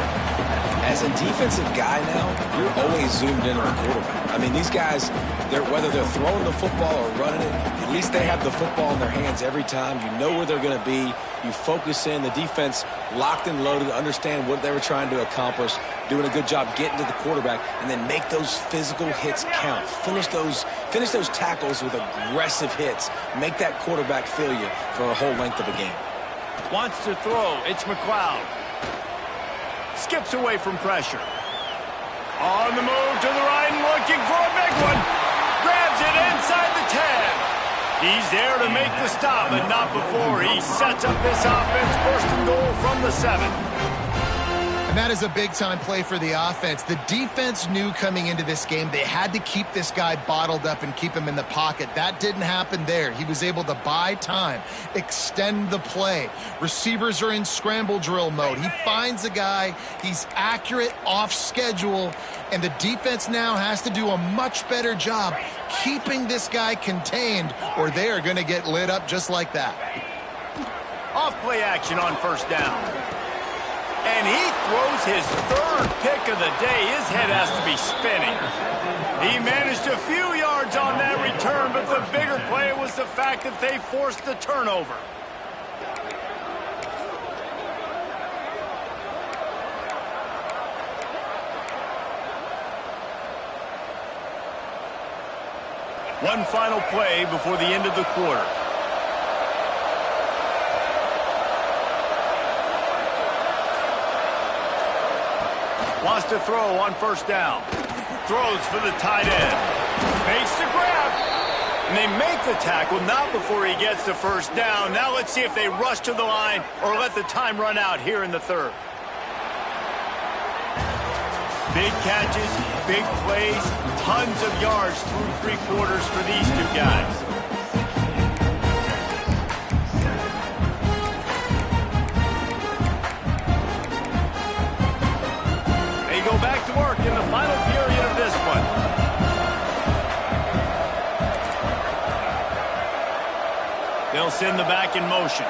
As a defensive guy now, you're always zoomed in on the quarterback. I mean, these guys, whether they're throwing the football or running it, at least they have the football in their hands every time. You know where they're going to be. You focus in. The defense locked and loaded, understand what they were trying to accomplish, doing a good job getting to the quarterback, and then make those physical hits count. Finish those tackles with aggressive hits. Make that quarterback feel you for a whole length of a game. Wants to throw. It's McLeod. Skips away from pressure. On the move to the right and looking for a big one. Grabs it inside the 10. He's there to make the stop, but not before he sets up this offense. First and goal from the 7. And that is a big-time play for the offense. The defense knew coming into this game they had to keep this guy bottled up and keep him in the pocket. That didn't happen there. He was able to buy time, extend the play. Receivers are in scramble drill mode. He finds a guy. He's accurate, off schedule, and the defense now has to do a much better job keeping this guy contained, or they are going to get lit up just like that. Off play action on first down. And he throws his third pick of the day. His head has to be spinning. He managed a few yards on that return, but the bigger play was the fact that they forced the turnover. One final play before the end of the quarter. Wants to throw on first down. Throws for the tight end. Makes the grab. And they make the tackle, not before he gets the first down. Now let's see if they rush to the line or let the time run out here in the third. Big catches, big plays, tons of yards through three quarters for these two guys. Go back to work in the final period of this one. They'll send the back in motion.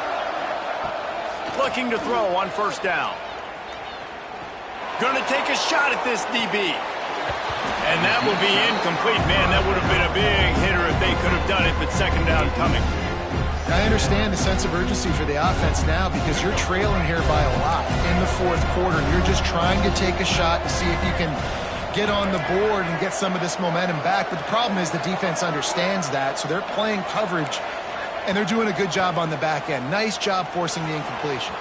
Looking to throw on first down. Going to take a shot at this DB. And that will be incomplete. Man, that would have been a big hitter if they could have done it, but second down coming. I understand the sense of urgency for the offense now because you're trailing here by a lot in the fourth quarter. And you're just trying to take a shot to see if you can get on the board and get some of this momentum back. But the problem is the defense understands that, so they're playing coverage, and they're doing a good job on the back end. Nice job forcing the incompletion.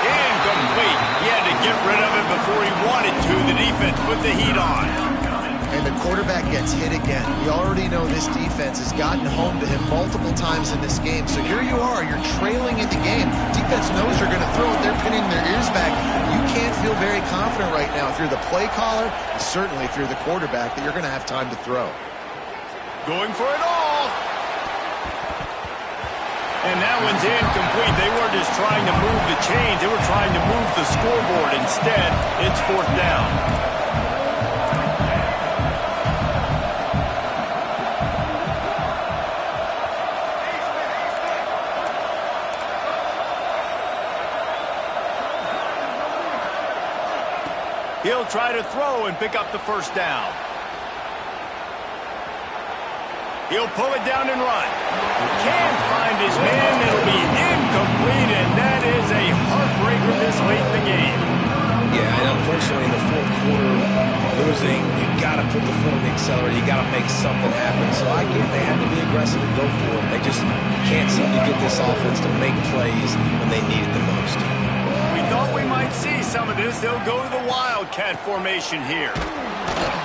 Incomplete. He had to get rid of it before he wanted to. The defense put the heat on. And the quarterback gets hit again. We already know this defense has gotten home to him multiple times in this game. So here you are. You're trailing in the game. Defense knows you're going to throw it. They're pinning their ears back. You can't feel very confident right now if you're the play caller, and certainly if you're the quarterback, that you're going to have time to throw. Going for it all. And that one's incomplete. They weren't just trying to move the chains. They were trying to move the scoreboard. Instead, it's fourth down. He'll try to throw and pick up the first down. He'll pull it down and run. Can't find his man. It'll be incomplete, and that is a heartbreaker this late in the game. Yeah, and unfortunately in the fourth quarter, losing, you got to put the foot on the accelerator. You got to make something happen. So I get they had to be aggressive and go for it. They just can't seem to get this offense to make plays when they need it the most. We thought we might see some of this. They'll go to the Wildcat formation here.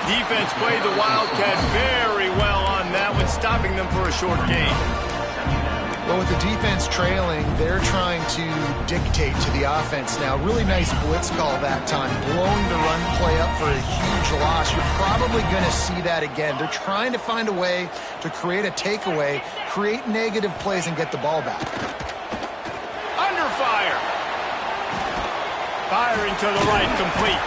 Defense played the Wildcat very well on that one, stopping them for a short gain. Well, with the defense trailing, they're trying to dictate to the offense now. Really nice blitz call that time, blowing the run play up for a huge loss. You're probably going to see that again. They're trying to find a way to create a takeaway, create negative plays, and get the ball back. Under fire. Firing to the right, complete.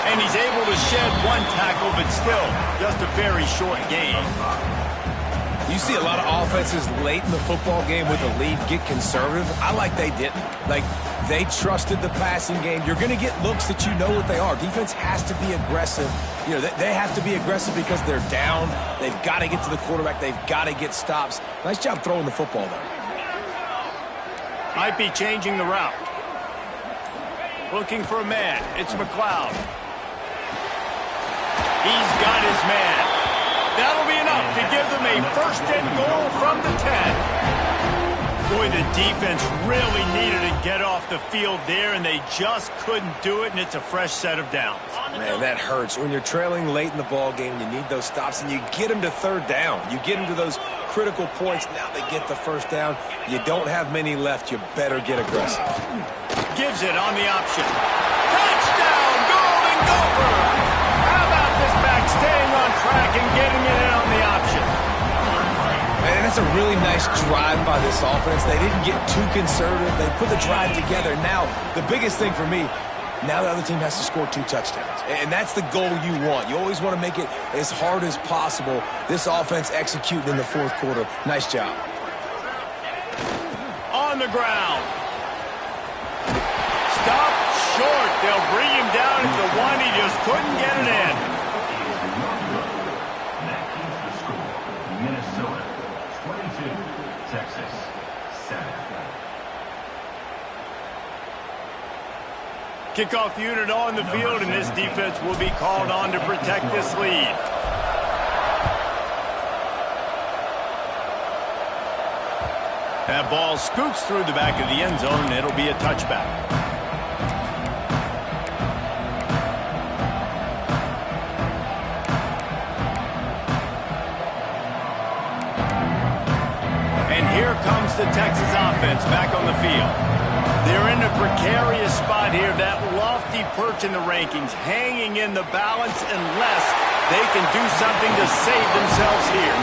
And he's able to shed one tackle, but still just a very short gain. You see a lot of offenses late in the football game with a lead get conservative. I like they didn't. Like, they trusted the passing game. You're going to get looks that you know what they are. Defense has to be aggressive. You know, they have to be aggressive because they're down. They've got to get to the quarterback. They've got to get stops. Nice job throwing the football there. Might be changing the route. Looking for a man. It's McLeod. He's got his man. That'll be enough to give them a first and goal from the 10. Boy, the defense really needed to get off the field there, and they just couldn't do it, and it's a fresh set of downs. Man, that hurts. When you're trailing late in the ball game, you need those stops, and you get them to third down. You get them to those critical points. Now they get the first down. You don't have many left. You better get aggressive. Gives it on the option. Touchdown, Golden Gopher! How about this back staying on track and getting it in on the option? And that's a really nice drive by this offense. They didn't get too conservative. They put the drive together. Now, the biggest thing for me, now the other team has to score 2 touchdowns. And that's the goal you want. You always want to make it as hard as possible. This offense executed in the fourth quarter. Nice job. On the ground. Stopped short. They'll bring him down at the 1. He just couldn't get it in. Minnesota 22, Texas 7. Kickoff unit on the field, and this defense will be called on to protect this lead. That ball scoots through the back of the end zone, and it'll be a touchback. Here comes the Texas offense back on the field. They're in a precarious spot here, that lofty perch in the rankings, hanging in the balance unless they can do something to save themselves here.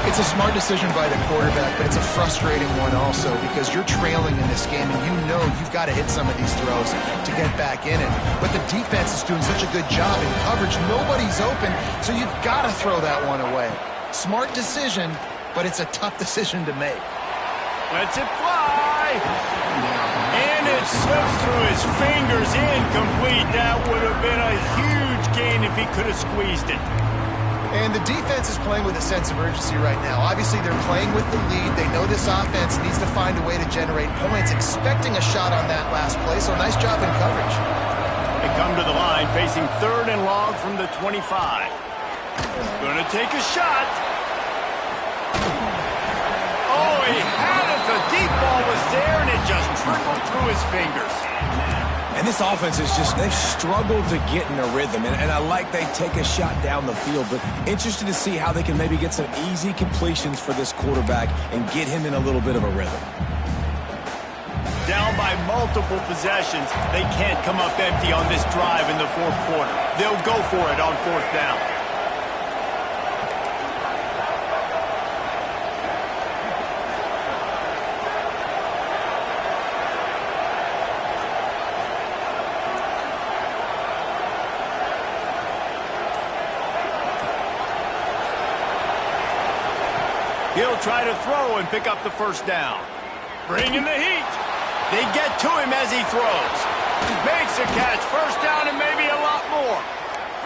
It's a smart decision by the quarterback, but it's a frustrating one also because you're trailing in this game and you know you've got to hit some of these throws to get back in it. But the defense is doing such a good job in coverage. Nobody's open, so you've got to throw that one away. Smart decision, but it's a tough decision to make. Lets it fly. And it slips through his fingers, incomplete. That would have been a huge gain if he could have squeezed it. And the defense is playing with a sense of urgency right now. Obviously, they're playing with the lead. They know this offense needs to find a way to generate points, expecting a shot on that last play, so nice job in coverage. They come to the line, facing 3rd and long from the 25. Gonna take a shot. Oh, he had it. The deep ball was there, and it just trickled through his fingers. And this offense is just, they've struggled to get in a rhythm. And I like they take a shot down the field, but interested to see how they can maybe get some easy completions for this quarterback and get him in a little bit of a rhythm. Down by multiple possessions, they can't come up empty on this drive in the fourth quarter. They'll go for it on 4th down. He'll try to throw and pick up the first down. Bringing the heat. They get to him as he throws. Makes a catch. First down and maybe a lot. more.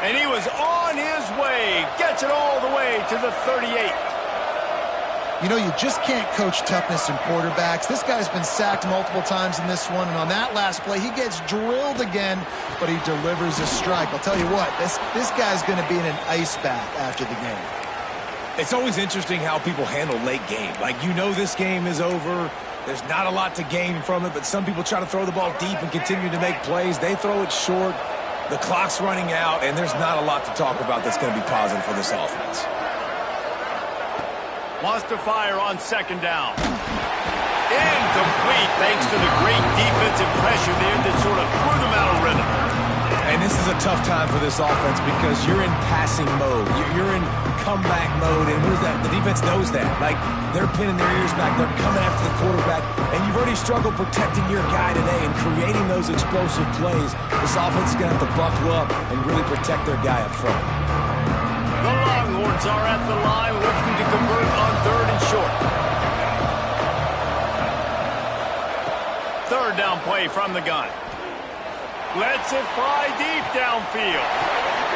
And he was on his way. Gets it all the way to the 38. You know, you just can't coach toughness in quarterbacks. This guy's been sacked multiple times in this one, and on that last play, he gets drilled again, but he delivers a strike. I'll tell you what, this guy's going to be in an ice bath after the game. It's always interesting how people handle late game. Like, you know this game is over. There's not a lot to gain from it, but some people try to throw the ball deep and continue to make plays. They throw it short. The clock's running out, and there's not a lot to talk about that's going to be positive for this offense. Wants to fire on second down. Incomplete thanks to the great defensive pressure there that sort of threw them out of rhythm. And this is a tough time for this offense because you're in passing mode. You're in comeback mode, and the defense knows that. Like, they're pinning their ears back. They're coming after the quarterback, and you've already struggled protecting your guy today and creating those explosive plays. This offense is going to have to buckle up and really protect their guy up front. The Longhorns are at the line looking to convert on third and short. Third down play from the gun. Lets it fly deep downfield.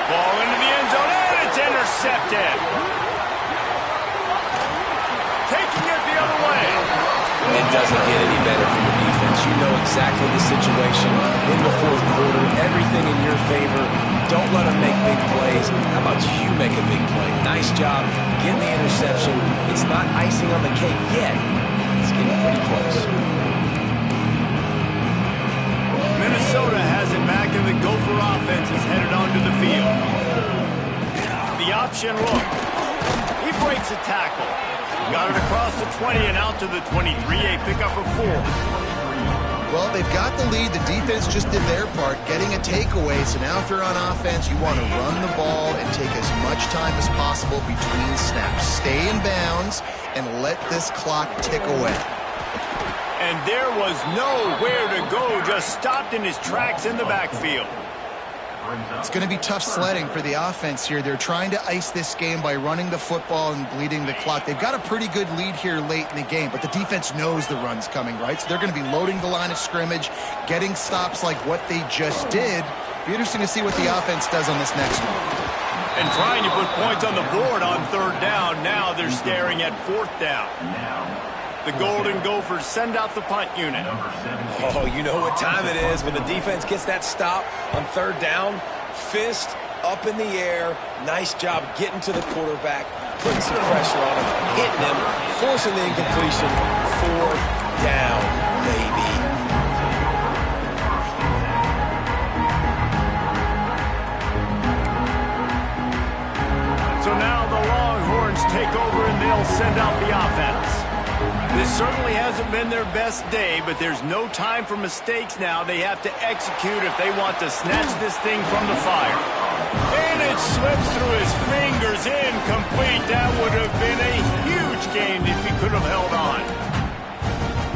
Ball into the end zone, and it's intercepted. Taking it the other way. It doesn't get any better from the defense. You know exactly the situation in the fourth quarter. Everything in your favor. Don't let them make big plays. How about you make a big play? Nice job getting the interception. It's not icing on the cake yet. It's getting pretty close. Minnesota has it back, and the Gopher offense is headed onto the field. The option look. He breaks a tackle. Got it across the 20 and out to the 23. A pickup of 4. Well, they've got the lead. The defense just did their part, getting a takeaway. So now if you're on offense, you want to run the ball and take as much time as possible between snaps. Stay in bounds and let this clock tick away. And there was nowhere to go, just stopped in his tracks in the backfield. It's going to be tough sledding for the offense here. They're trying to ice this game by running the football and bleeding the clock. They've got a pretty good lead here late in the game, but the defense knows the run's coming, right? So they're going to be loading the line of scrimmage, getting stops like what they just did. Be interesting to see what the offense does on this next one. And trying to put points on the board on third down. Now they're staring at fourth down. The Golden Gophers send out the punt unit. Oh, you know what time it is when the defense gets that stop on third down. Fist up in the air. Nice job getting to the quarterback, putting some pressure on him, hitting him, forcing the incompletion. Fourth down, baby. So now the Longhorns take over and they'll send out the offense. This certainly hasn't been their best day, but there's no time for mistakes now. They have to execute if they want to snatch this thing from the fire. And it slips through his fingers, incomplete. That would have been a huge gain if he could have held on.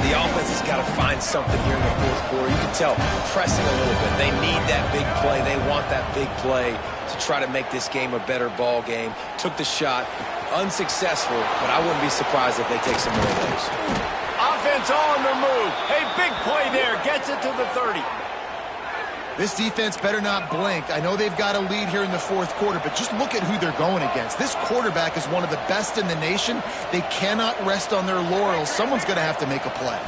The offense has got to find something here in the fourth quarter. You can tell, pressing a little bit. They need that big play. They want that big play to try to make this game a better ball game. Took the shot. Unsuccessful, but I wouldn't be surprised if they take some more of those. Offense on the move. A big play there. Gets it to the 30. This defense better not blink. I know they've got a lead here in the fourth quarter, but just look at who they're going against. This quarterback is one of the best in the nation. They cannot rest on their laurels. Someone's going to have to make a play.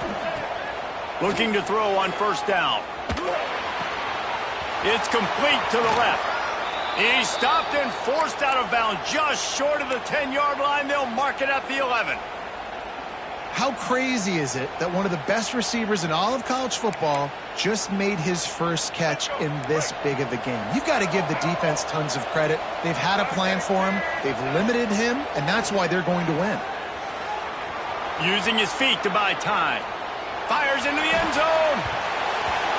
Looking to throw on first down. It's complete to the left. He stopped and forced out of bounds just short of the 10-yard line. They'll mark it at the 11. How crazy is it that one of the best receivers in all of college football just made his first catch in this big of a game? You've got to give the defense tons of credit. They've had a plan for him. They've limited him, and that's why they're going to win. Using his feet to buy time. Fires into the end zone.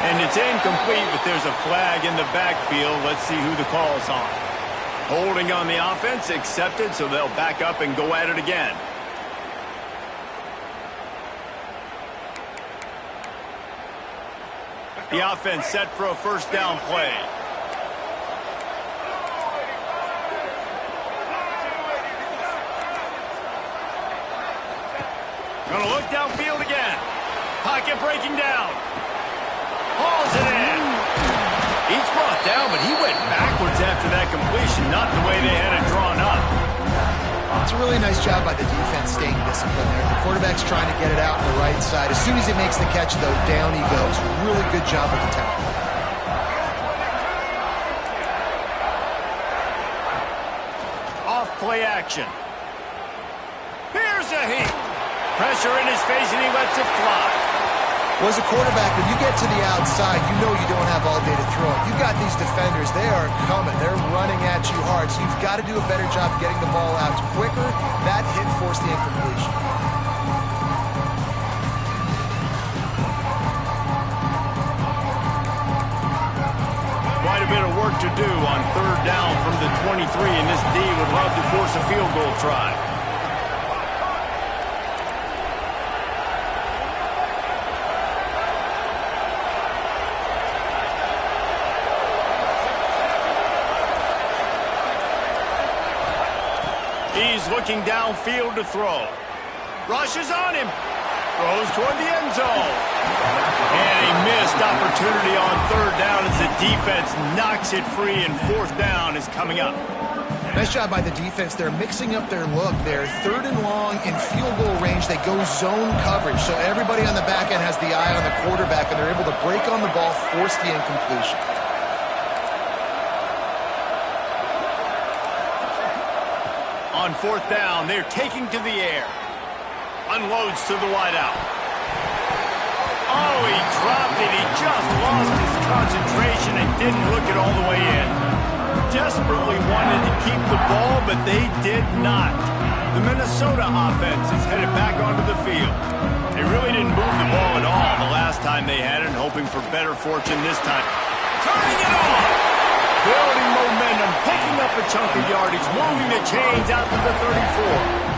And it's incomplete, but there's a flag in the backfield. Let's see who the call's on. Holding on the offense, accepted, so they'll back up and go at it again. The offense set for a first down play. Gonna look downfield again. Pocket breaking down. Hauls it in. He's brought down, but he went back after that completion, not the way they had it drawn up. It's a really nice job by the defense staying disciplined there. The quarterback's trying to get it out on the right side. As soon as he makes the catch, though, down he goes. Really good job with the tackle. Off play action. Here's a heat. Pressure in his face, and he lets it fly. Well, as a quarterback, when you get to the outside, you know you don't have all day to throw it. You've got these defenders. They are coming. They're running at you hard, so you've got to do a better job getting the ball out quicker. That hit forced the incompletion. Quite a bit of work to do on third down from the 23, and this D would love to force a field goal try. He's looking downfield to throw. Rushes on him. Throws toward the end zone. And a missed opportunity on third down as the defense knocks it free, and fourth down is coming up. Nice job by the defense. They're mixing up their look. They're third and long in field goal range. They go zone coverage, so everybody on the back end has the eye on the quarterback, and they're able to break on the ball, force the incompletion. On fourth down, they're taking to the air. Unloads to the wideout. Oh, he dropped it. He just lost his concentration and didn't look it all the way in. Desperately wanted to keep the ball, but they did not. The Minnesota offense is headed back onto the field. They really didn't move the ball at all the last time they had it, hoping for better fortune this time. Turning it on! Building momentum, picking up a chunk of yardage, moving the chains out to the 34.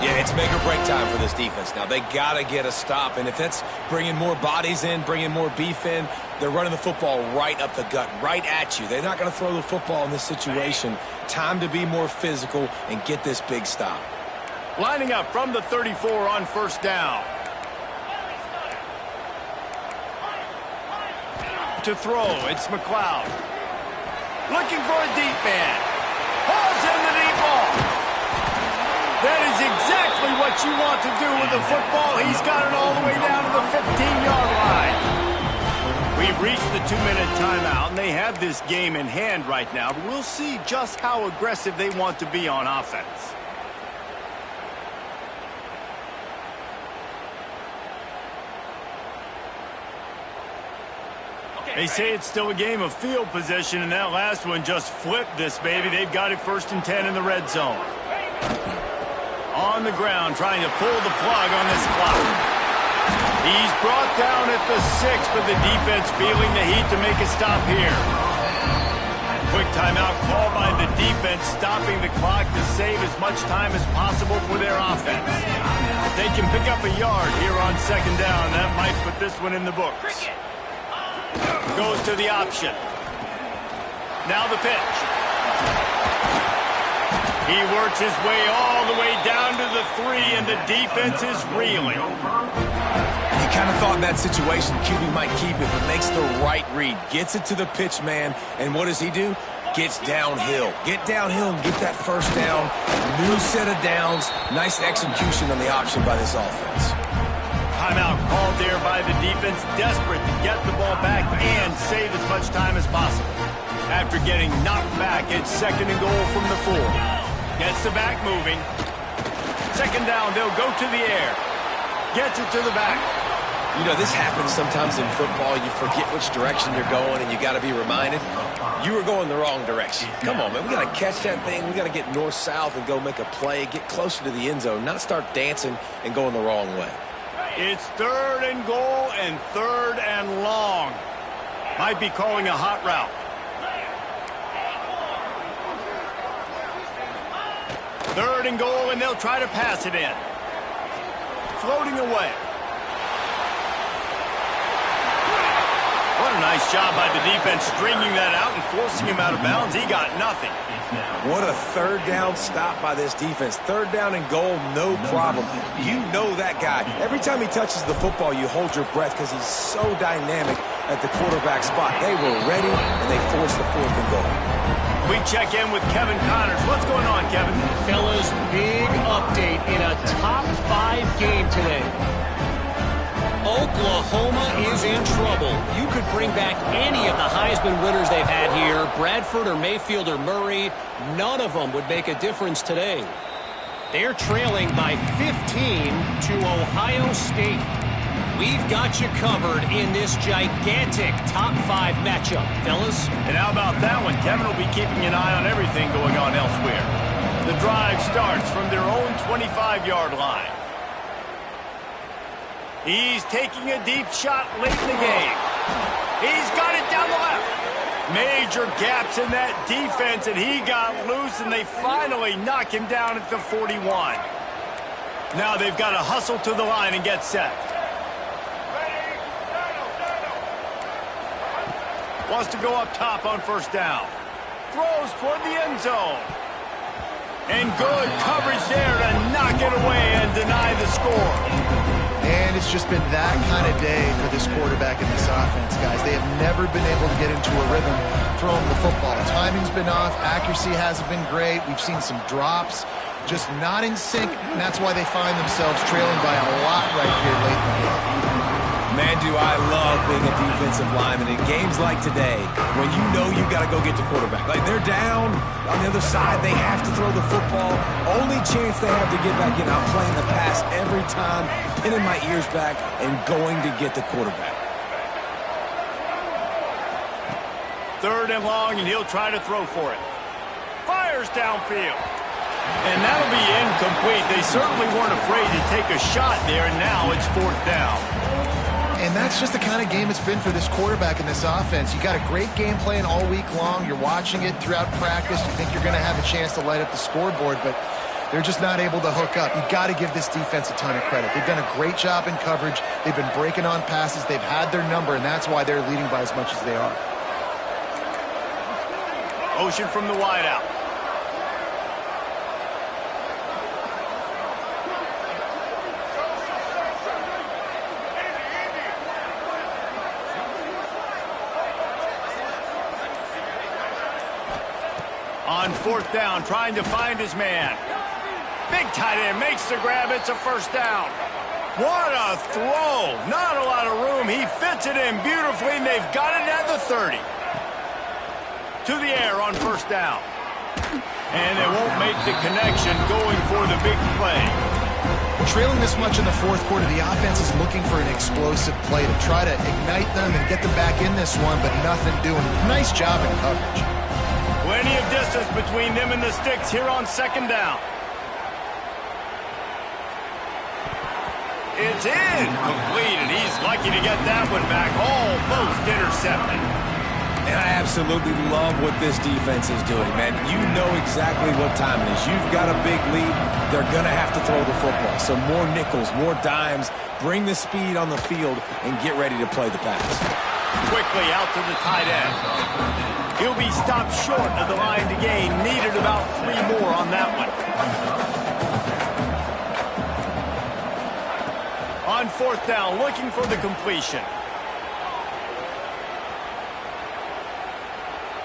Yeah, it's make or break time for this defense now. They got to get a stop, and if that's bringing more bodies in, bringing more beef in, they're running the football right up the gut, right at you. They're not going to throw the football in this situation. Time to be more physical and get this big stop. Lining up from the 34 on first down. To throw, it's McLeod. Looking for a deep man. Hauls in the deep ball. That is exactly what you want to do with the football. He's got it all the way down to the 15-yard line. We've reached the 2-minute timeout, and they have this game in hand right now. But we'll see just how aggressive they want to be on offense. They say it's still a game of field position, and that last one just flipped this baby. They've got it 1st and 10 in the red zone. On the ground, trying to pull the plug on this clock. He's brought down at the 6, but the defense feeling the heat to make a stop here. Quick timeout called by the defense, stopping the clock to save as much time as possible for their offense. They can pick up a yard here on 2nd down. That might put this one in the books. Goes to the option. Now the pitch. He works his way all the way down to the 3, and the defense is reeling. He kind of thought in that situation QB might keep it, but makes the right read. Gets it to the pitch man, and what does he do? Gets downhill. Get downhill and get that first down. New set of downs. Nice execution on the option by this offense. Timeout called there by the defense, desperate to get the ball back and save as much time as possible. After getting knocked back, it's 2nd and goal from the 4. Gets the back moving. 2nd down, they'll go to the air. Gets it to the back. You know, this happens sometimes in football. You forget which direction you're going, and you got to be reminded, you were going the wrong direction. Come on, man. We got to catch that thing. We got to get north-south and go make a play, get closer to the end zone, not start dancing and going the wrong way. It's 3rd and goal and 3rd and long. Might be calling a hot route. 3rd and goal, and they'll try to pass it in. Floating away. What an Nice job by the defense stringing that out and forcing him out of bounds. He got nothing. What a third down stop by this defense. Third down and goal, no problem. You know that guy. Every time he touches the football, you hold your breath because he's so dynamic at the quarterback spot. They were ready, and they forced the fourth and goal. We check in with Kevin Connors. What's going on, Kevin? Fellas, big update in a top 5 game today. Oklahoma is in trouble. You could bring back any of the Heisman winners they've had here, Bradford or Mayfield or Murray. None of them would make a difference today. They're trailing by 15 to Ohio State. We've got you covered in this gigantic top 5 matchup, fellas. And how about that one? Kevin will be keeping an eye on everything going on elsewhere. The drive starts from their own 25-yard line. He's taking a deep shot late in the game. He's got it down the left. Major gaps in that defense, and he got loose, and they finally knock him down at the 41. Now they've got to hustle to the line and get set. Wants to go up top on first down. Throws toward the end zone. And good coverage there to knock it away and deny the score. And it's just been that kind of day for this quarterback and this offense, guys. They have never been able to get into a rhythm throwing the football. Timing's been off. Accuracy hasn't been great. We've seen some drops, just not in sync, and that's why they find themselves trailing by a lot right here late in the game. Man, do I love being a defensive lineman in games like today when you know you got to go get the quarterback. Like, they're down on the other side. They have to throw the football. Only chance they have to get back in. I'm playing the pass every time, pinning my ears back, and going to get the quarterback. Third and long, and he'll try to throw for it. Fires downfield. And that'll be incomplete. They certainly weren't afraid to take a shot there, and now it's fourth down. And that's just the kind of game it's been for this quarterback and this offense. You got a great game plan all week long. You're watching it throughout practice. You think you're going to have a chance to light up the scoreboard, but they're just not able to hook up. You got to give this defense a ton of credit. They've done a great job in coverage. They've been breaking on passes. They've had their number, and that's why they're leading by as much as they are. Motion from the wideout. On fourth down, trying to find his man. Big tight end makes the grab. It's a first down. What a throw. Not a lot of room. He fits it in beautifully, and they've got it at the 30. To the air on first down. And they won't make the connection going for the big play. Trailing this much in the fourth quarter, the offense is looking for an explosive play to try to ignite them and get them back in this one, but nothing doing. Nice job in coverage. Plenty of distance between them and the sticks here on second down. It's incomplete, and he's lucky to get that one back. Almost intercepted. And I absolutely love what this defense is doing, man. You know exactly what time it is. You've got a big lead. They're going to have to throw the football. So more nickels, more dimes. Bring the speed on the field and get ready to play the pass. Quickly out to the tight end. He'll be stopped short of the line to gain. Needed about 3 more on that one. On fourth down, looking for the completion.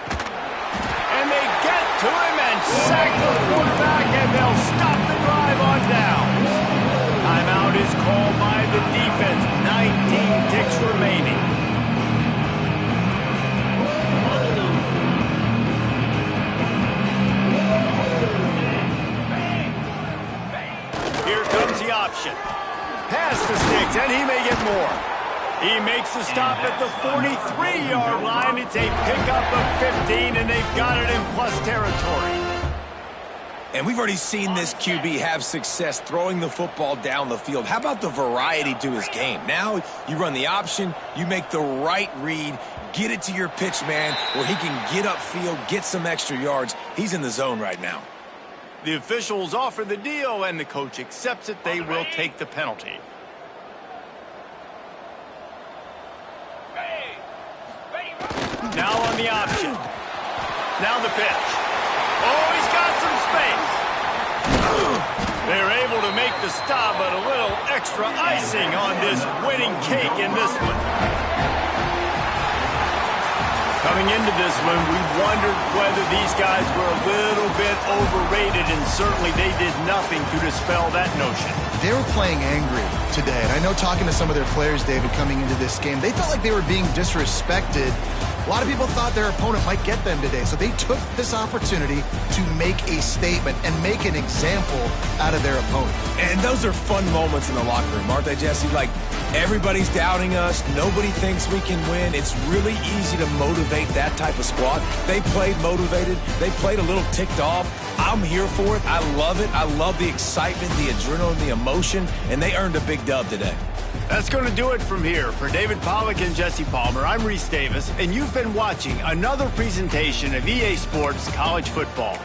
And they get to him and sack the quarterback, and they'll stop the drive on down. Timeout is called by the defense. 19 ticks remaining. Here comes the option. Past the sticks, and he may get more. He makes the stop at the 43-yard line. It's a pickup of 15, and they've got it in plus territory. And we've already seen this QB have success throwing the football down the field. How about the variety to his game? Now you run the option, you make the right read, get it to your pitch man where he can get upfield, get some extra yards. He's in the zone right now. The officials offer the deal, and the coach accepts it. They will take the penalty. the option. Now the pitch. Oh, he's got some space. They're able to make the stop, but a little extra icing on this winning cake in this one. Coming into this one, we wondered whether these guys were a little bit overrated, and certainly they did nothing to dispel that notion. They were playing angry today, and I know talking to some of their players, David, coming into this game, they felt like they were being disrespected. A lot of people thought their opponent might get them today, so they took this opportunity to make a statement and make an example out of their opponent. And those are fun moments in the locker room, aren't they, Jesse? Like, everybody's doubting us. Nobody thinks we can win. It's really easy to motivate that type of squad. They played motivated. They played a little ticked off. I'm here for it. I love it. I love the excitement, the adrenaline, the emotion, and they earned a big dub today. That's going to do it from here. For David Pollack and Jesse Palmer, I'm Reese Davis, and you've been watching another presentation of EA Sports College Football.